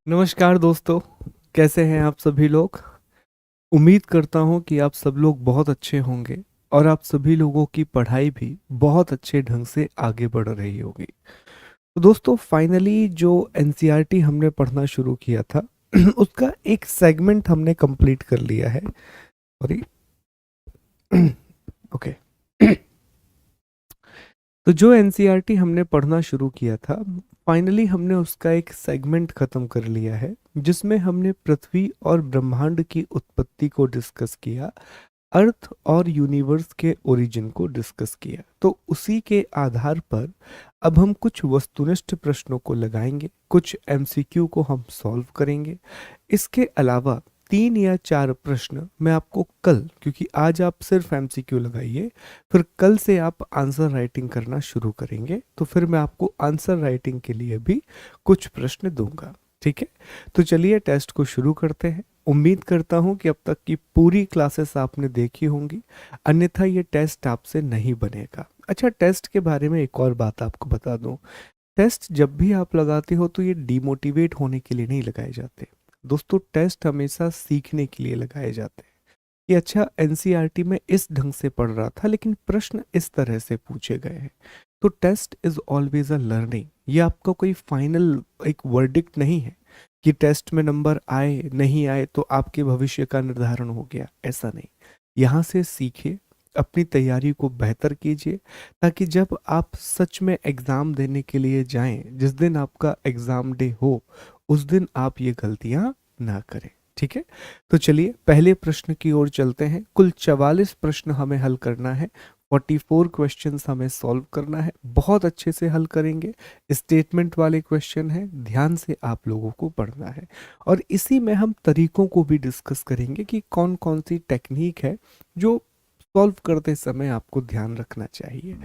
नमस्कार दोस्तों, कैसे हैं आप सभी लोग। उम्मीद करता हूं कि आप सब लोग बहुत अच्छे होंगे और आप सभी लोगों की पढ़ाई भी बहुत अच्छे ढंग से आगे बढ़ रही होगी। तो दोस्तों फाइनली जो एनसीईआरटी हमने पढ़ना शुरू किया था उसका एक सेगमेंट हमने कंप्लीट कर लिया है। सॉरी। ओके। तो जो एनसीईआरटी हमने पढ़ना शुरू किया था, फाइनली हमने उसका एक सेगमेंट खत्म कर लिया है, जिसमें हमने पृथ्वी और ब्रह्मांड की उत्पत्ति को डिस्कस किया, अर्थ और यूनिवर्स के ओरिजिन को डिस्कस किया। तो उसी के आधार पर अब हम कुछ वस्तुनिष्ठ प्रश्नों को लगाएंगे, कुछ एमसीक्यू को हम सॉल्व करेंगे। इसके अलावा 3 या 4 प्रश्न मैं आपको कल, क्योंकि आज आप सिर्फ एमसीक्यू लगाइए, फिर कल से आप आंसर राइटिंग करना शुरू करेंगे, तो फिर मैं आपको आंसर राइटिंग के लिए भी कुछ प्रश्न दूंगा। ठीक है, तो चलिए टेस्ट को शुरू करते हैं। उम्मीद करता हूं कि अब तक की पूरी क्लासेस आपने देखी होंगी, अन्यथा ये टेस्ट आपसे नहीं बनेगा। अच्छा, टेस्ट के बारे में एक और बात आपको बता दूं, टेस्ट जब भी आप लगाते हो तो ये डिमोटिवेट होने के लिए नहीं लगाए जाते दोस्तों। टेस्ट हमेशा सीखने के लिए लगाए जाते हैं कि अच्छा, एनसीईआरटी में इस ढंग से पढ़ रहा था लेकिन प्रश्न इस तरह से पूछे गए हैं। तो test is always a learning. ये आपका कोई फाइनल एक वर्डिक्ट नहीं है कि टेस्ट में नंबर आए नहीं आए तो आपके भविष्य का निर्धारण हो गया, ऐसा नहीं। यहाँ से सीखिए, अपनी तैयारी को बेहतर कीजिए, ताकि जब आप सच में एग्ज़ाम देने के लिए जाएं, जिस दिन आपका एग्ज़ाम डे हो, उस दिन आप ये गलतियां ना करें। ठीक है, तो चलिए पहले प्रश्न की ओर चलते हैं। कुल 44 प्रश्न हमें हल करना है, 44 क्वेश्चंस हमें सॉल्व करना है। बहुत अच्छे से हल करेंगे, स्टेटमेंट वाले क्वेश्चन हैं, ध्यान से आप लोगों को पढ़ना है। और इसी में हम तरीकों को भी डिस्कस करेंगे कि कौन कौन सी टेक्निक है जो सॉल्व करते समय आपको ध्यान रखना चाहिए।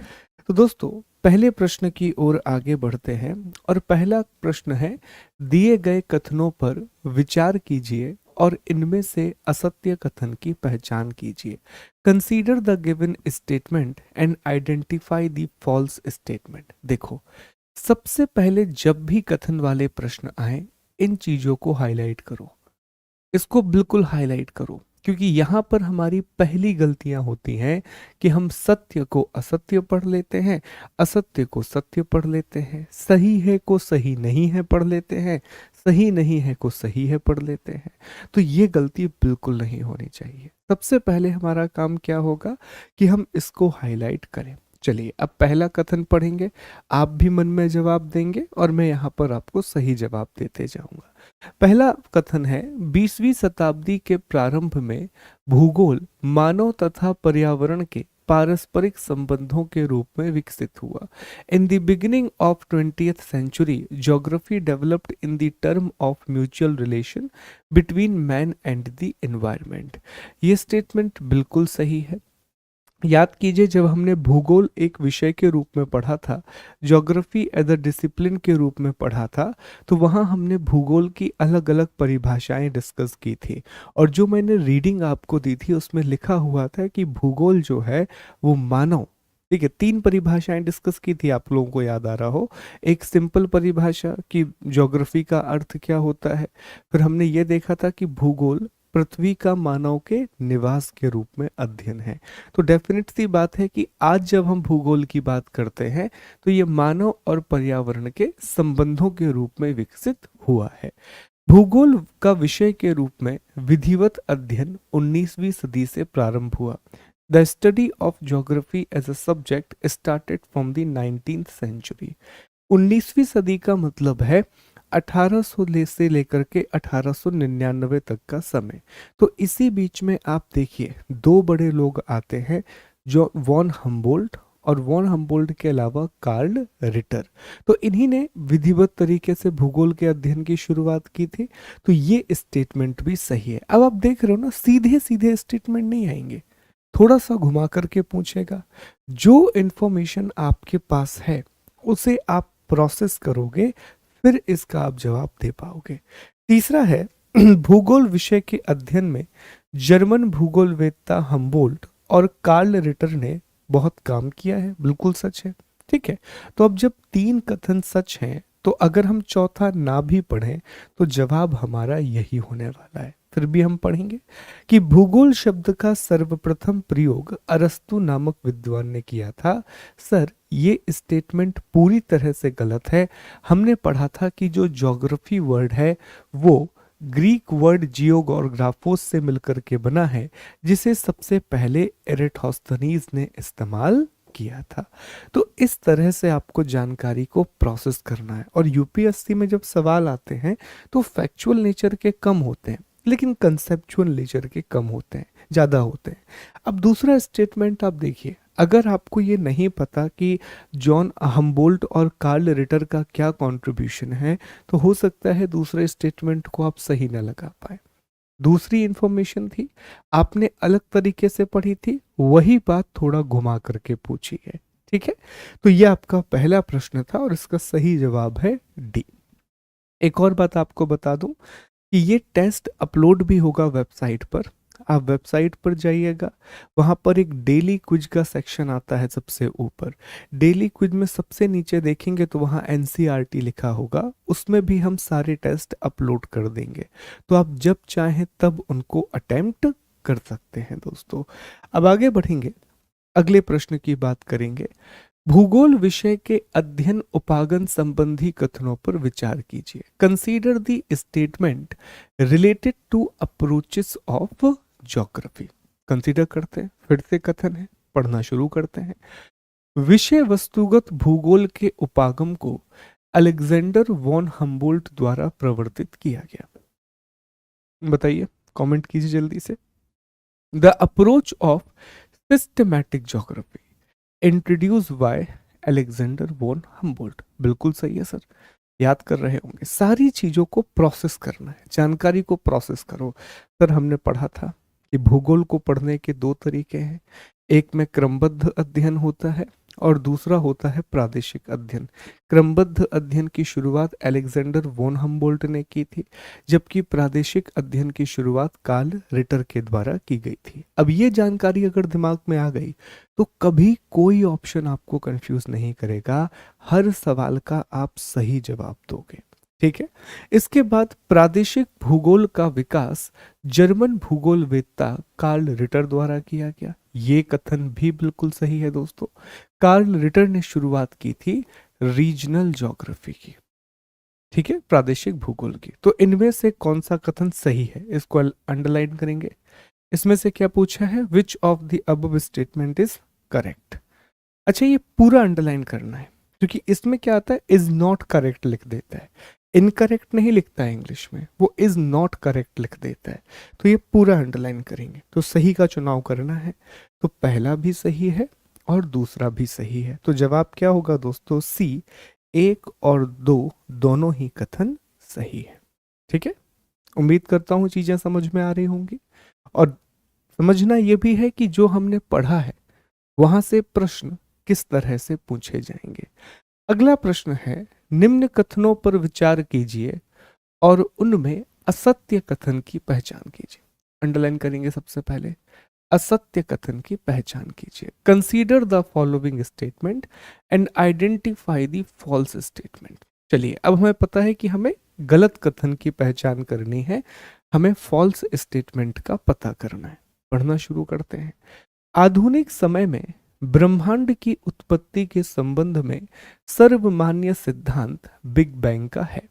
तो दोस्तों पहले प्रश्न की ओर आगे बढ़ते हैं और पहला प्रश्न है, दिए गए कथनों पर विचार कीजिए और इनमें से असत्य कथन की पहचान कीजिए। Consider the given statement and identify the false statement. देखो, सबसे पहले जब भी कथन वाले प्रश्न आए, इन चीजों को हाईलाइट करो, इसको बिल्कुल हाईलाइट करो, क्योंकि यहाँ पर हमारी पहली गलतियां होती हैं कि हम सत्य को असत्य पढ़ लेते हैं, असत्य को सत्य पढ़ लेते हैं, सही है को सही नहीं है पढ़ लेते हैं, सही नहीं है को सही है पढ़ लेते हैं। तो ये गलती बिल्कुल नहीं होनी चाहिए। सबसे पहले हमारा काम क्या होगा कि हम इसको हाईलाइट करें। चलिए अब पहला कथन पढ़ेंगे, आप भी मन में जवाब देंगे और मैं यहाँ पर आपको सही जवाब देते जाऊंगा। पहला कथन है, 20वीं शताब्दी के प्रारंभ में भूगोल मानव तथा पर्यावरण के पारस्परिक संबंधों के रूप में विकसित हुआ। In the beginning of 20th century geography developed in the term of mutual relation between man and the environment. ये स्टेटमेंट बिल्कुल सही है। याद कीजिए, जब हमने भूगोल एक विषय के रूप में पढ़ा था, ज्योग्राफी एज अ डिसिप्लिन के रूप में पढ़ा था, तो वहाँ हमने भूगोल की अलग अलग परिभाषाएं डिस्कस की थी। और जो मैंने रीडिंग आपको दी थी उसमें लिखा हुआ था कि भूगोल जो है वो मानव, ठीक है, 3 परिभाषाएं डिस्कस की थी, आप लोगों को याद आ रहा हो। एक सिंपल परिभाषा कि ज्योग्राफी का अर्थ क्या होता है, फिर हमने ये देखा था कि भूगोल पृथ्वी का मानव के निवास के रूप में अध्ययन है। तो डेफिनेट सी बात है कि आज जब हम भूगोल की बात करते हैं तो ये मानव और पर्यावरण के संबंधों के रूप में विकसित हुआ है। भूगोल का विषय के रूप में विधिवत अध्ययन 19वीं सदी से प्रारंभ हुआ। The study of geography as a subject started from the 19th century. 19वीं सदी का मतलब है 1800 से लेकर के 1899 तक का समय। तो इसी बीच में आप देखिए 2 बड़े लोग आते हैं, जो वॉन हम्बोल्ट और वॉन हम्बोल्ट के अलावा कार्ल रिटर। तो इन्हीं ने विधिवत तरीके से भूगोल के अध्ययन की शुरुआत की थी। तो ये स्टेटमेंट भी सही है। अब आप देख रहे हो ना, सीधे सीधे स्टेटमेंट नहीं आएंगे, थोड़ा सा घुमा करके पूछेगा। जो इंफॉर्मेशन आपके पास है उसे आप प्रोसेस करोगे, फिर इसका आप जवाब दे पाओगे। तीसरा है, भूगोल विषय के अध्ययन में जर्मन भूगोलवेत्ता हम्बोल्ट और कार्ल रिटर ने बहुत काम किया है। बिल्कुल सच है। ठीक है, तो अब जब 3 कथन सच हैं तो अगर हम चौथा ना भी पढ़ें तो जवाब हमारा यही होने वाला है। फिर भी हम पढ़ेंगे कि भूगोल शब्द का सर्वप्रथम प्रयोग अरस्तु नामक विद्वान ने किया था। सर, ये स्टेटमेंट पूरी तरह से गलत है। हमने पढ़ा था कि जो ज्योग्राफी वर्ड है वो ग्रीक वर्ड जियोग्राफोस से मिलकर के बना है, जिसे सबसे पहले एरेटोस्थनीज ने इस्तेमाल किया था। तो इस तरह से आपको जानकारी को प्रोसेस करना है। और यूपीएससी में जब सवाल आते हैं तो फैक्चुअल नेचर के कम होते हैं, लेकिन कंसेप्चुअल नेचर के कम होते हैं, ज़्यादा होते हैं। अब दूसरा स्टेटमेंट आप देखिए, अगर आपको ये नहीं पता कि जॉन हम्बोल्ट और कार्ल रिटर का क्या कंट्रीब्यूशन है, तो हो सकता है दूसरे स्टेटमेंट को आप सही न लगा पाए। दूसरी इंफॉर्मेशन थी, आपने अलग तरीके से पढ़ी थी, वही बात थोड़ा घुमा करके पूछी है। ठीक है, तो यह आपका पहला प्रश्न था और इसका सही जवाब है डी। एक और बात आपको बता दूं कि ये टेस्ट अपलोड भी होगा वेबसाइट पर। आप वेबसाइट पर जाइएगा, वहाँ पर एक डेली क्विज का सेक्शन आता है सबसे ऊपर। डेली क्विज में सबसे नीचे देखेंगे तो वहाँ एनसीईआरटी लिखा होगा, उसमें भी हम सारे टेस्ट अपलोड कर देंगे। तो आप जब चाहें तब उनको अटेम्प्ट कर सकते हैं दोस्तों। अब आगे बढ़ेंगे, अगले प्रश्न की बात करेंगे। भूगोल विषय के अध्ययन उपागम संबंधी कथनों पर विचार कीजिए। Consider the statement related two approaches of geography. Consider करते हैं, फिर से कथन है, पढ़ना शुरू करते हैं। विषय वस्तुगत भूगोल के उपागम को अलेक्जेंडर वॉन हम्बोल्ट द्वारा प्रवर्तित किया गया। बताइए, कमेंट कीजिए जल्दी से। The approach of systematic geography introduce by Alexander von Humboldt. बिल्कुल सही है सर, याद कर रहे होंगे। सारी चीजों को प्रोसेस करना है, जानकारी को प्रोसेस करो। सर, हमने पढ़ा था कि भूगोल को पढ़ने के दो तरीके हैं, एक में क्रमबद्ध अध्ययन होता है और दूसरा होता है प्रादेशिक अध्ययन। क्रमबद्ध अध्ययन की शुरुआत अलेक्जेंडर वॉन हम्बोल्ट ने की थी, जबकि प्रादेशिक अध्ययन की शुरुआत कार्ल रिटर के द्वारा की गई थी। अब ये जानकारी अगर दिमाग में आ गई तो कभी कोई ऑप्शन आपको कंफ्यूज नहीं करेगा, हर सवाल का आप सही जवाब दोगे। ठीक है, इसके बाद प्रादेशिक भूगोल का विकास जर्मन भूगोलवेत्ता कार्ल रिटर द्वारा किया गया। ये कथन भी बिल्कुल सही है दोस्तों। कार्ल रिटर ने शुरुआत की थी रीजनल ज्योग्राफी की, ठीक है, प्रादेशिक भूगोल की। तो इनमें से कौन सा कथन सही है, इसको अंडरलाइन करेंगे। इसमें से क्या पूछा है, विच of the above statement is correct. अच्छा, ये पूरा अंडरलाइन करना है, क्योंकि इसमें क्या आता है, इज नॉट करेक्ट लिख देता है, इनकरेक्ट नहीं लिखता है इंग्लिश में, वो इज नॉट करेक्ट लिख देता है। तो ये पूरा अंडरलाइन करेंगे, तो सही का चुनाव करना है। तो पहला भी सही है और दूसरा भी सही है, तो जवाब क्या होगा दोस्तों, सी, 1 और 2 दोनों ही कथन सही है। ठीक है, उम्मीद करता हूं चीजें समझ में आ रही होंगी। और समझना यह भी है कि जो हमने पढ़ा है वहां से प्रश्न किस तरह से पूछे जाएंगे। अगला प्रश्न है, निम्न कथनों पर विचार कीजिए और उनमें असत्य कथन की पहचान कीजिए। अंडरलाइन करेंगे सबसे पहले, असत्य कथन की पहचान कीजिए। Consider the following statement and identify the false statement. चलिए, अब हमें पता है कि हमें गलत कथन की पहचान करनी है, हमें फॉल्स स्टेटमेंट का पता करना है। पढ़ना शुरू करते हैं। आधुनिक समय में ब्रह्मांड की उत्पत्ति के संबंध में सर्वमान्य सिद्धांत बिग बैंग का है।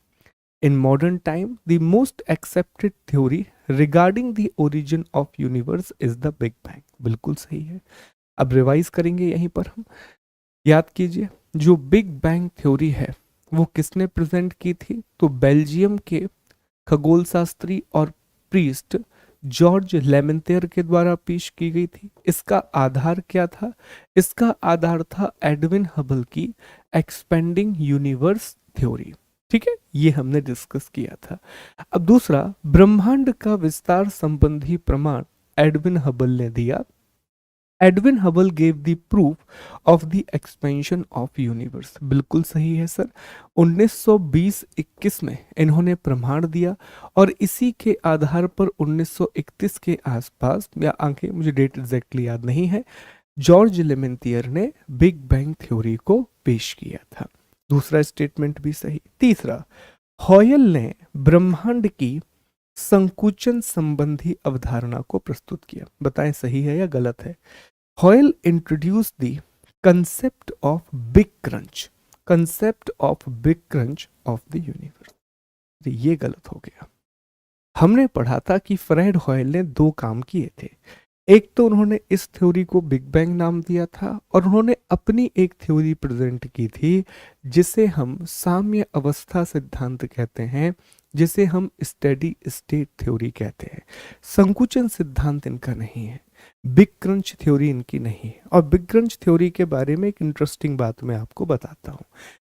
In modern time the most accepted theory regarding the origin of universe is the big bang. बिल्कुल सही है। अब रिवाइज करेंगे, यहीं पर हम याद कीजिए, जो बिग बैंग थ्योरी है वो किसने प्रेजेंट की थी, तो बेल्जियम के खगोल शास्त्री और प्रीस्ट जॉर्ज लेमेंतेयर के द्वारा पेश की गई थी। इसका आधार क्या था, इसका आधार था एडविन हबल की एक्सपेंडिंग यूनिवर्स थ्योरी। ठीक है, ये हमने डिस्कस किया था। अब दूसरा, ब्रह्मांड का विस्तार संबंधी प्रमाण एडविन हबल ने दिया। Edwin Hubble gave the proof of the expansion of universe. बिल्कुल सही है सर, 1920-21 में इन्होंने प्रमाण दिया और इसी के आधार पर 1931 के आसपास, या आंखें मुझे डेट एग्जैक्टली याद नहीं है, जॉर्ज लेमेंतियर ने बिग बैंग थ्योरी को पेश किया था। दूसरा स्टेटमेंट भी सही। तीसरा, हॉयल ने ब्रह्मांड की संकुचन संबंधी अवधारणा को प्रस्तुत किया। बताएं सही है या गलत है। Hoyle introduce the concept of big crunch, concept of big crunch of the universe. ये गलत हो गया। हमने पढ़ा था कि फ्रेड हॉयल ने दो काम किए थे। एक तो उन्होंने इस थ्योरी को बिग बैंग नाम दिया था और उन्होंने अपनी एक थ्योरी प्रेजेंट की थी जिसे हम साम्य अवस्था सिद्धांत कहते हैं, जिसे हम स्टेडी स्टेट थ्योरी कहते हैं। संकुचन सिद्धांत इनका नहीं है, बिग क्रंच थ्योरी इनकी नहीं है। और बिग क्रंच थ्योरी के बारे में एक इंटरेस्टिंग बात मैं आपको बताता हूँ।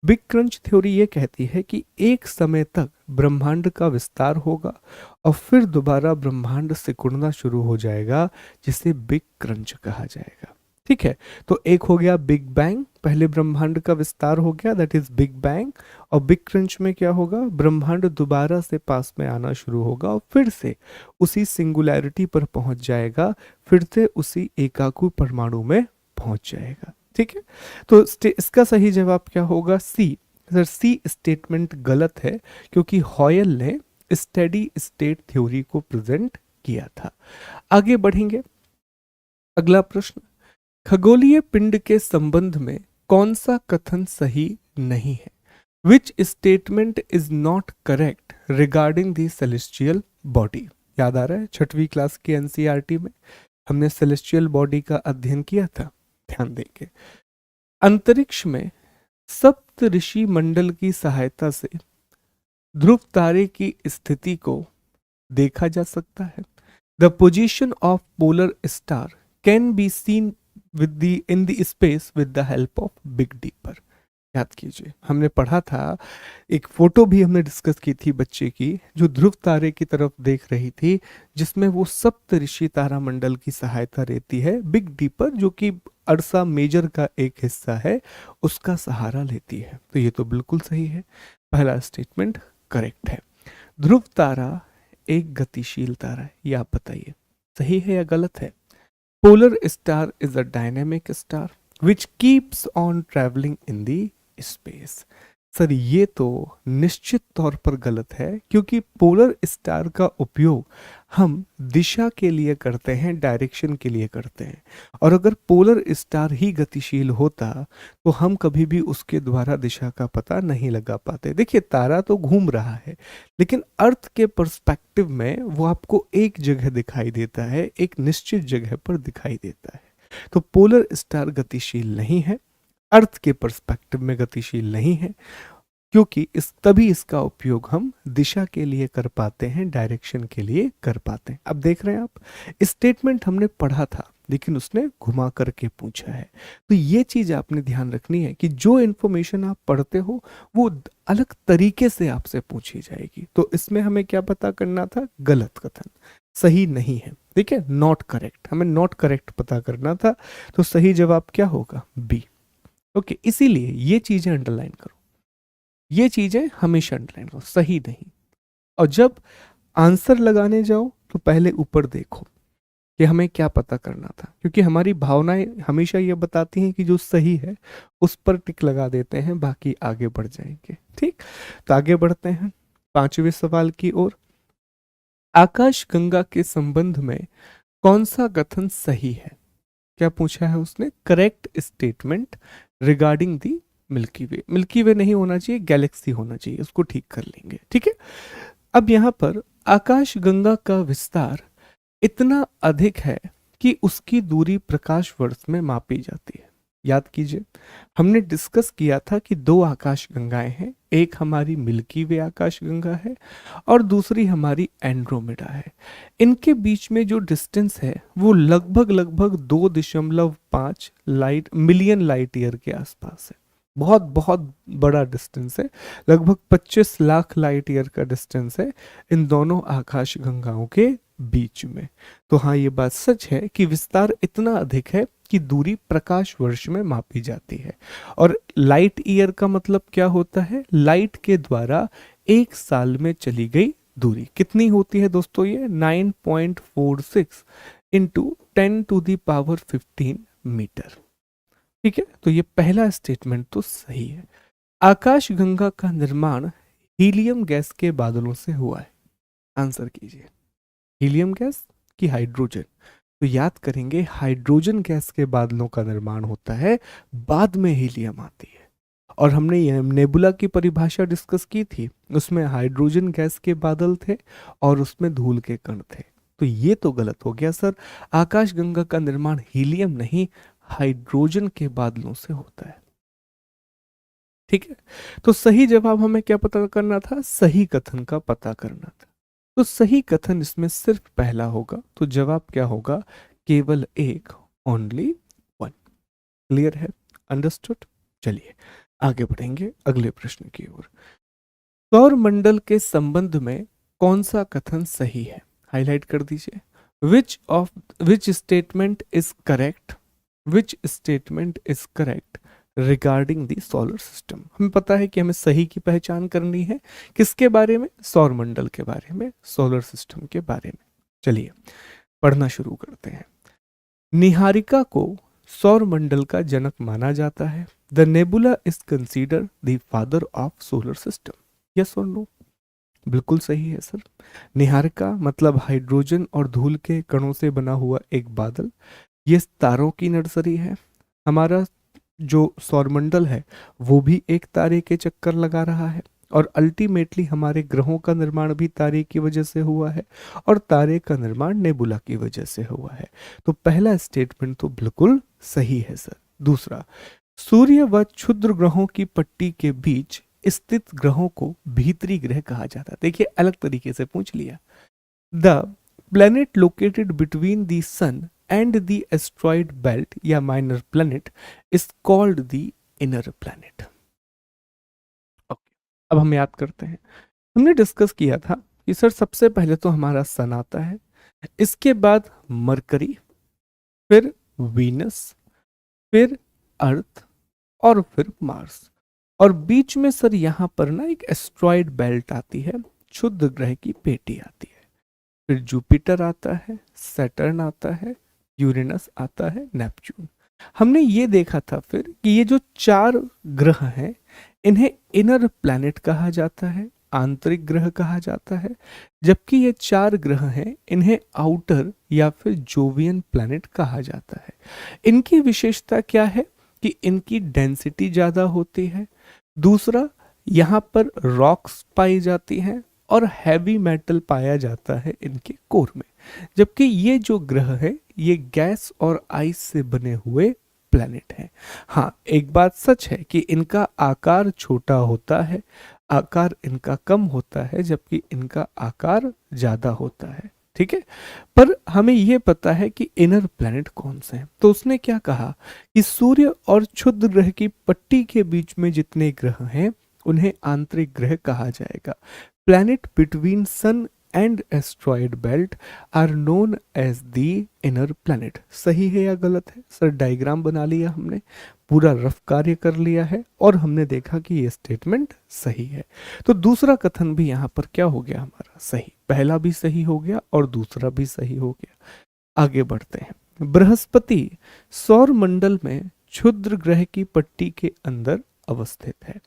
बिग क्रंच थ्योरी ये कहती है कि एक समय तक ब्रह्मांड का विस्तार होगा और फिर दोबारा ब्रह्मांड सिकुड़ना शुरू हो जाएगा, जिसे बिग क्रंच कहा जाएगा। ठीक है, तो एक हो गया बिग बैंग, पहले ब्रह्मांड का विस्तार हो गया, दैट इज बिग बैंग। और बिग क्रंच में क्या होगा, ब्रह्मांड दोबारा से पास में आना शुरू होगा और फिर से उसी सिंगुलैरिटी पर पहुंच जाएगा, फिर से उसी एकाकु परमाणु में पहुंच जाएगा। ठीक है, तो इसका सही जवाब क्या होगा, सी। सर सी स्टेटमेंट गलत है क्योंकि हॉयल ने स्टेडी स्टेट थ्योरी को प्रेजेंट किया था। आगे बढ़ेंगे। अगला प्रश्न, खगोलीय पिंड के संबंध में कौन सा कथन सही नहीं है। Which statement is not correct regarding the celestial body. याद आ रहा है, छठवीं क्लास के एनसीईआरटी में हमने सेलेस्टियल बॉडी का अध्ययन किया था। ध्यान देंगे। अंतरिक्ष में सप्त ऋषि मंडल की सहायता से ध्रुव तारे की स्थिति को देखा जा सकता है। The position of polar star can be seen with the in the space with the help of big deeper. याद कीजिए, हमने पढ़ा था, एक फोटो भी हमने डिस्कस की थी बच्चे की जो ध्रुव तारे की तरफ देख रही थी, जिसमें वो सप्त ऋषि तारा मंडल की सहायता रहती है। बिग डीपर जो कि अर्सा मेजर का एक हिस्सा है, उसका सहारा लेती है। तो ये तो बिल्कुल सही है, पहला स्टेटमेंट करेक्ट है। ध्रुव तारा एक गतिशील तारा है, ये आप बताइए सही है या गलत है। Polar star is a dynamic star which keeps on travelling in the space. Sir ये तो निश्चित तौर पर गलत है क्योंकि पोलर स्टार का उपयोग हम दिशा के लिए करते हैं, डायरेक्शन के लिए करते हैं। और अगर पोलर स्टार ही गतिशील होता तो हम कभी भी उसके द्वारा दिशा का पता नहीं लगा पाते। देखिए, तारा तो घूम रहा है लेकिन अर्थ के पर्सपेक्टिव में वो आपको एक जगह दिखाई देता है, एक निश्चित जगह पर दिखाई देता है। तो पोलर स्टार गतिशील नहीं है, अर्थ के पर्सपेक्टिव में गतिशील नहीं है, क्योंकि तभी इसका उपयोग हम दिशा के लिए कर पाते हैं, डायरेक्शन के लिए कर पाते हैं। अब देख रहे हैं आप, स्टेटमेंट हमने पढ़ा था लेकिन उसने घुमा करके पूछा है। तो ये चीज आपने ध्यान रखनी है कि जो इन्फॉर्मेशन आप पढ़ते हो वो अलग तरीके से आपसे पूछी जाएगी। तो इसमें हमें क्या पता करना था, गलत कथन सही नहीं है। ठीक है, नॉट करेक्ट, हमें नॉट करेक्ट पता करना था। तो सही जवाब क्या होगा, बी। ओके, इसीलिए ये चीजें अंडरलाइन करो, ये चीजें हमेशा अंडरलाइन करो, सही नहीं। और जब आंसर लगाने जाओ तो पहले ऊपर देखो कि हमें क्या पता करना था, क्योंकि हमारी भावनाएं हमेशा ये बताती हैं कि जो सही है उस पर टिक लगा देते हैं, बाकी आगे बढ़ जाएंगे। ठीक, तो आगे बढ़ते हैं पांचवें सवाल की ओर। आकाश गंगा के संबंध में कौन सा कथन सही है। क्या पूछा है उसने, correct statement regarding the milky way. Milky way नहीं होना चाहिए, गैलेक्सी होना चाहिए, उसको ठीक कर लेंगे। ठीक है, अब यहां पर आकाश गंगा का विस्तार इतना अधिक है कि उसकी दूरी प्रकाश वर्ष में मापी जाती है। याद कीजिए, हमने डिस्कस किया था कि दो आकाश गंगाएं हैं, एक हमारी मिल्की वे आकाश गंगा है और दूसरी हमारी एंड्रोमेडा है। इनके बीच में जो डिस्टेंस है वो लगभग लगभग 2.5 मिलियन लाइट ईयर के आसपास है। बहुत बहुत बड़ा डिस्टेंस है, लगभग 25 लाख लाइट ईयर का डिस्टेंस है इन दोनों आकाश गंगाओं के बीच में। तो हाँ, ये बात सच है कि विस्तार इतना अधिक है कि दूरी प्रकाश वर्ष में मापी जाती है। और लाइट ईयर का मतलब क्या होता है, लाइट के द्वारा एक साल में चली गई दूरी कितनी होती है दोस्तों, ये 9.46 इंटू 10⁻15 मीटर। ठीक है, तो ये पहला स्टेटमेंट तो सही है। आकाशगंगा का निर्माण हीलियम गैस के बादलों से हुआ है। आंसर कीजिए। हीलियम गैस कि हाइड्रोजन? तो याद करेंगे, हाइड्रोजन गैस के बादलों का निर्माण होता है, बाद में हीलियम आती है। और हमने ये नेबुला की परिभाषा डिस्कस की थी, उसमें हाइड्रोजन गैस के बादल थे और उसमें धूल के कण थे। तो ये तो गलत हो गया सर, आकाशगंगा का निर्माण हीलियम नहीं, हाइड्रोजन के बादलों से होता है। ठीक है, तो सही जवाब हमें क्या पता करना था? सही कथन का पता करना था। तो सही कथन इसमें सिर्फ पहला होगा, तो जवाब क्या होगा? केवल एक, ओनली वन। क्लियर है? अंडरस्टूड? चलिए आगे बढ़ेंगे अगले प्रश्न की ओर। सौर मंडल के संबंध में कौन सा कथन सही है? हाईलाइट कर दीजिए। Which statement is correct? Which statement is correct regarding the solar system? हमें पता है कि हमें सही की पहचान करनी है, किसके बारे में? सौर मंडल के बारे में, सोलर सिस्टम के बारे में। चलिए पढ़ना शुरू करते हैं। निहारिका को सौर मंडल का जनक माना जाता है। The nebula is consider the father of solar system. Yes और नो? बिल्कुल सही है सर। निहारिका मतलब हाइड्रोजन और धूल के कणों से बना हुआ एक बादल। ये तारों की नर्सरी है। हमारा जो सौरमंडल है वो भी एक तारे के चक्कर लगा रहा है, और अल्टीमेटली हमारे ग्रहों का निर्माण भी तारे की वजह से हुआ है, और तारे का निर्माण नेबुला की वजह से हुआ है। तो पहला स्टेटमेंट तो बिल्कुल सही है सर। दूसरा, सूर्य व क्षुद्र ग्रहों की पट्टी के बीच स्थित ग्रहों को भीतरी ग्रह कहा जाता है। देखिए अलग तरीके से पूछ लिया। The planet located between the sun and the asteroid belt या minor planet is called the inner planet. Okay, अब हम याद करते हैं। हमने डिस्कस किया था कि सर सबसे पहले तो हमारा सन आता है, इसके बाद मरकरी, फिर वीनस, फिर अर्थ, और फिर मार्स। और बीच में सर यहाँ पर ना एक एस्ट्रॉइड बेल्ट आती है, क्षुद्र ग्रह की पेटी आती है। फिर जुपिटर आता है, सैटर्न आता है, यूरेनस आता है, नेपच्यून। हमने ये देखा था फिर कि ये जो चार ग्रह हैं इन्हें इनर प्लैनेट कहा जाता है, आंतरिक ग्रह कहा जाता है, जबकि ये चार ग्रह हैं इन्हें आउटर या फिर जोवियन प्लैनेट कहा जाता है। इनकी विशेषता क्या है कि इनकी डेंसिटी ज़्यादा होती है। दूसरा, यहाँ पर रॉक्स पाई जाती हैं और हैवी मेटल पाया जाता है इनके कोर में। जबकि ये जो ग्रह है ये गैस और आइस से बने हुए प्लैनेट हैं। हाँ, एक बात सच है कि इनका आकार छोटा होता है, आकार इनका कम होता है, जबकि इनका आकार ज़्यादा होता है। ठीक है, पर हमें यह पता है कि इनर प्लैनेट कौन से हैं। तो उसने क्या कहा कि सूर्य और क्षुद्र ग्रह की पट्टी के बीच में जितने ग्रह हैं उन्हें आंतरिक ग्रह कहा जाएगा। Planet between sun and asteroid belt are known as the inner planet. सही है या गलत है सर? डायग्राम बना लिया हमने, पूरा रफ कार्य कर लिया है, और हमने देखा कि ये स्टेटमेंट सही है। तो दूसरा कथन भी यहाँ पर क्या हो गया हमारा? सही। पहला भी सही हो गया और दूसरा भी सही हो गया। आगे बढ़ते हैं। बृहस्पति सौर मंडल में क्षुद्र ग्रह की पट्टी के अंदर अवस्थित है।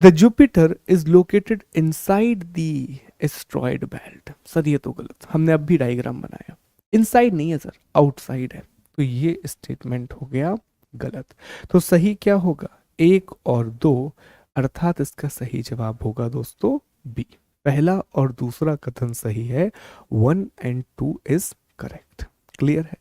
The Jupiter is located inside the asteroid belt. Sir ये तो गलत, हमने अब भी डायग्राम बनाया, इनसाइड नहीं है सर, आउटसाइड है। तो ये स्टेटमेंट हो गया गलत। तो सही क्या होगा? एक और दो, अर्थात इसका सही जवाब होगा दोस्तों बी। पहला और दूसरा कथन सही है, 1 and 2 इज करेक्ट। क्लियर है?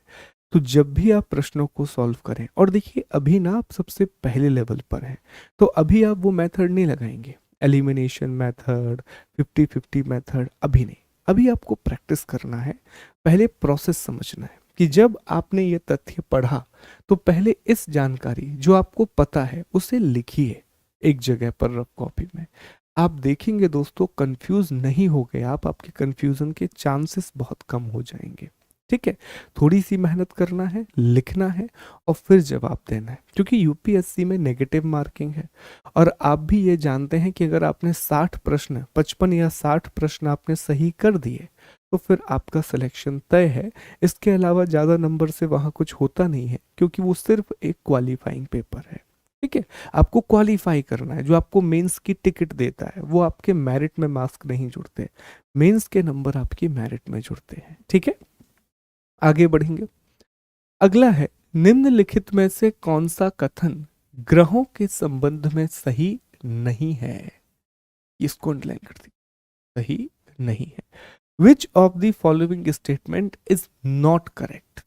तो जब भी आप प्रश्नों को सॉल्व करें, और देखिए अभी ना आप सबसे पहले लेवल पर हैं, तो अभी आप वो मेथड नहीं लगाएंगे, एलिमिनेशन मेथड, 50-50 मेथड, अभी नहीं। अभी आपको प्रैक्टिस करना है, पहले प्रोसेस समझना है कि जब आपने ये तथ्य पढ़ा तो पहले इस जानकारी जो आपको पता है उसे लिखिए एक जगह पर रफ कॉपी में। आप देखेंगे दोस्तों कंफ्यूज नहीं हो गए आप, आपके कंफ्यूजन के चांसेस बहुत कम हो जाएंगे। ठीक है, थोड़ी सी मेहनत करना है, लिखना है और फिर जवाब देना है, क्योंकि यूपीएससी में नेगेटिव मार्किंग है। और आप भी ये जानते हैं कि अगर आपने 60 प्रश्न, 55 या 60 प्रश्न आपने सही कर दिए तो फिर आपका सिलेक्शन तय है। इसके अलावा ज़्यादा नंबर से वहाँ कुछ होता नहीं है, क्योंकि वो सिर्फ एक क्वालिफाइंग पेपर है। ठीक है, आपको क्वालिफाई करना है। जो आपको मेंस की टिकट देता है वो आपके मेरिट में मार्क्स नहीं जुड़ते, मेंस के नंबर आपकी मेरिट में जुड़ते हैं। ठीक है, आगे बढ़ेंगे। अगला है, निम्नलिखित में से कौन सा कथन ग्रहों के संबंध में सही नहीं है? इसको अंडरलाइन कर दी, सही नहीं है। विच of the following statement is not correct?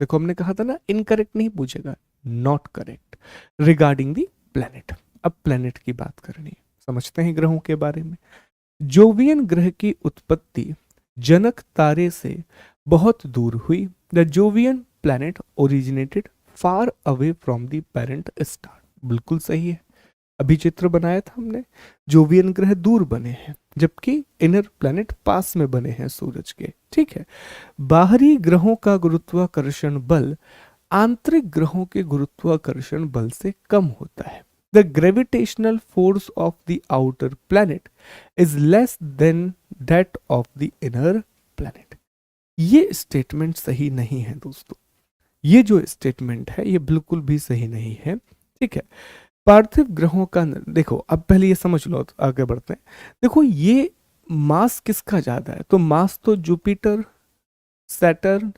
देखो हमने कहा था ना, इनकरेक्ट नहीं पूछेगा, not correct regarding the planet. अब प्लेनेट की बात करनी है, समझते हैं ग्रहों के बारे में। जोवियन ग्रह की उत्पत्ति जनक तारे से बहुत दूर हुई। The Jovian planet originated far away from the parent star. बिल्कुल सही है, अभी चित्र बनाया था हमने, जोवियन ग्रह दूर बने हैं जबकि इनर प्लैनेट पास में बने हैं सूरज के। ठीक है, बाहरी ग्रहों का गुरुत्वाकर्षण बल आंतरिक ग्रहों के गुरुत्वाकर्षण बल से कम होता है। The gravitational force of the outer planet is less than that of the inner planet. ये स्टेटमेंट सही नहीं है दोस्तों, ये जो स्टेटमेंट है ये बिल्कुल भी सही नहीं है। ठीक है, पार्थिव ग्रहों का देखो, अब पहले ये समझ लो तो आगे बढ़ते हैं। देखो ये मास किसका ज्यादा है, तो मास तो जुपिटर, सैटर्न,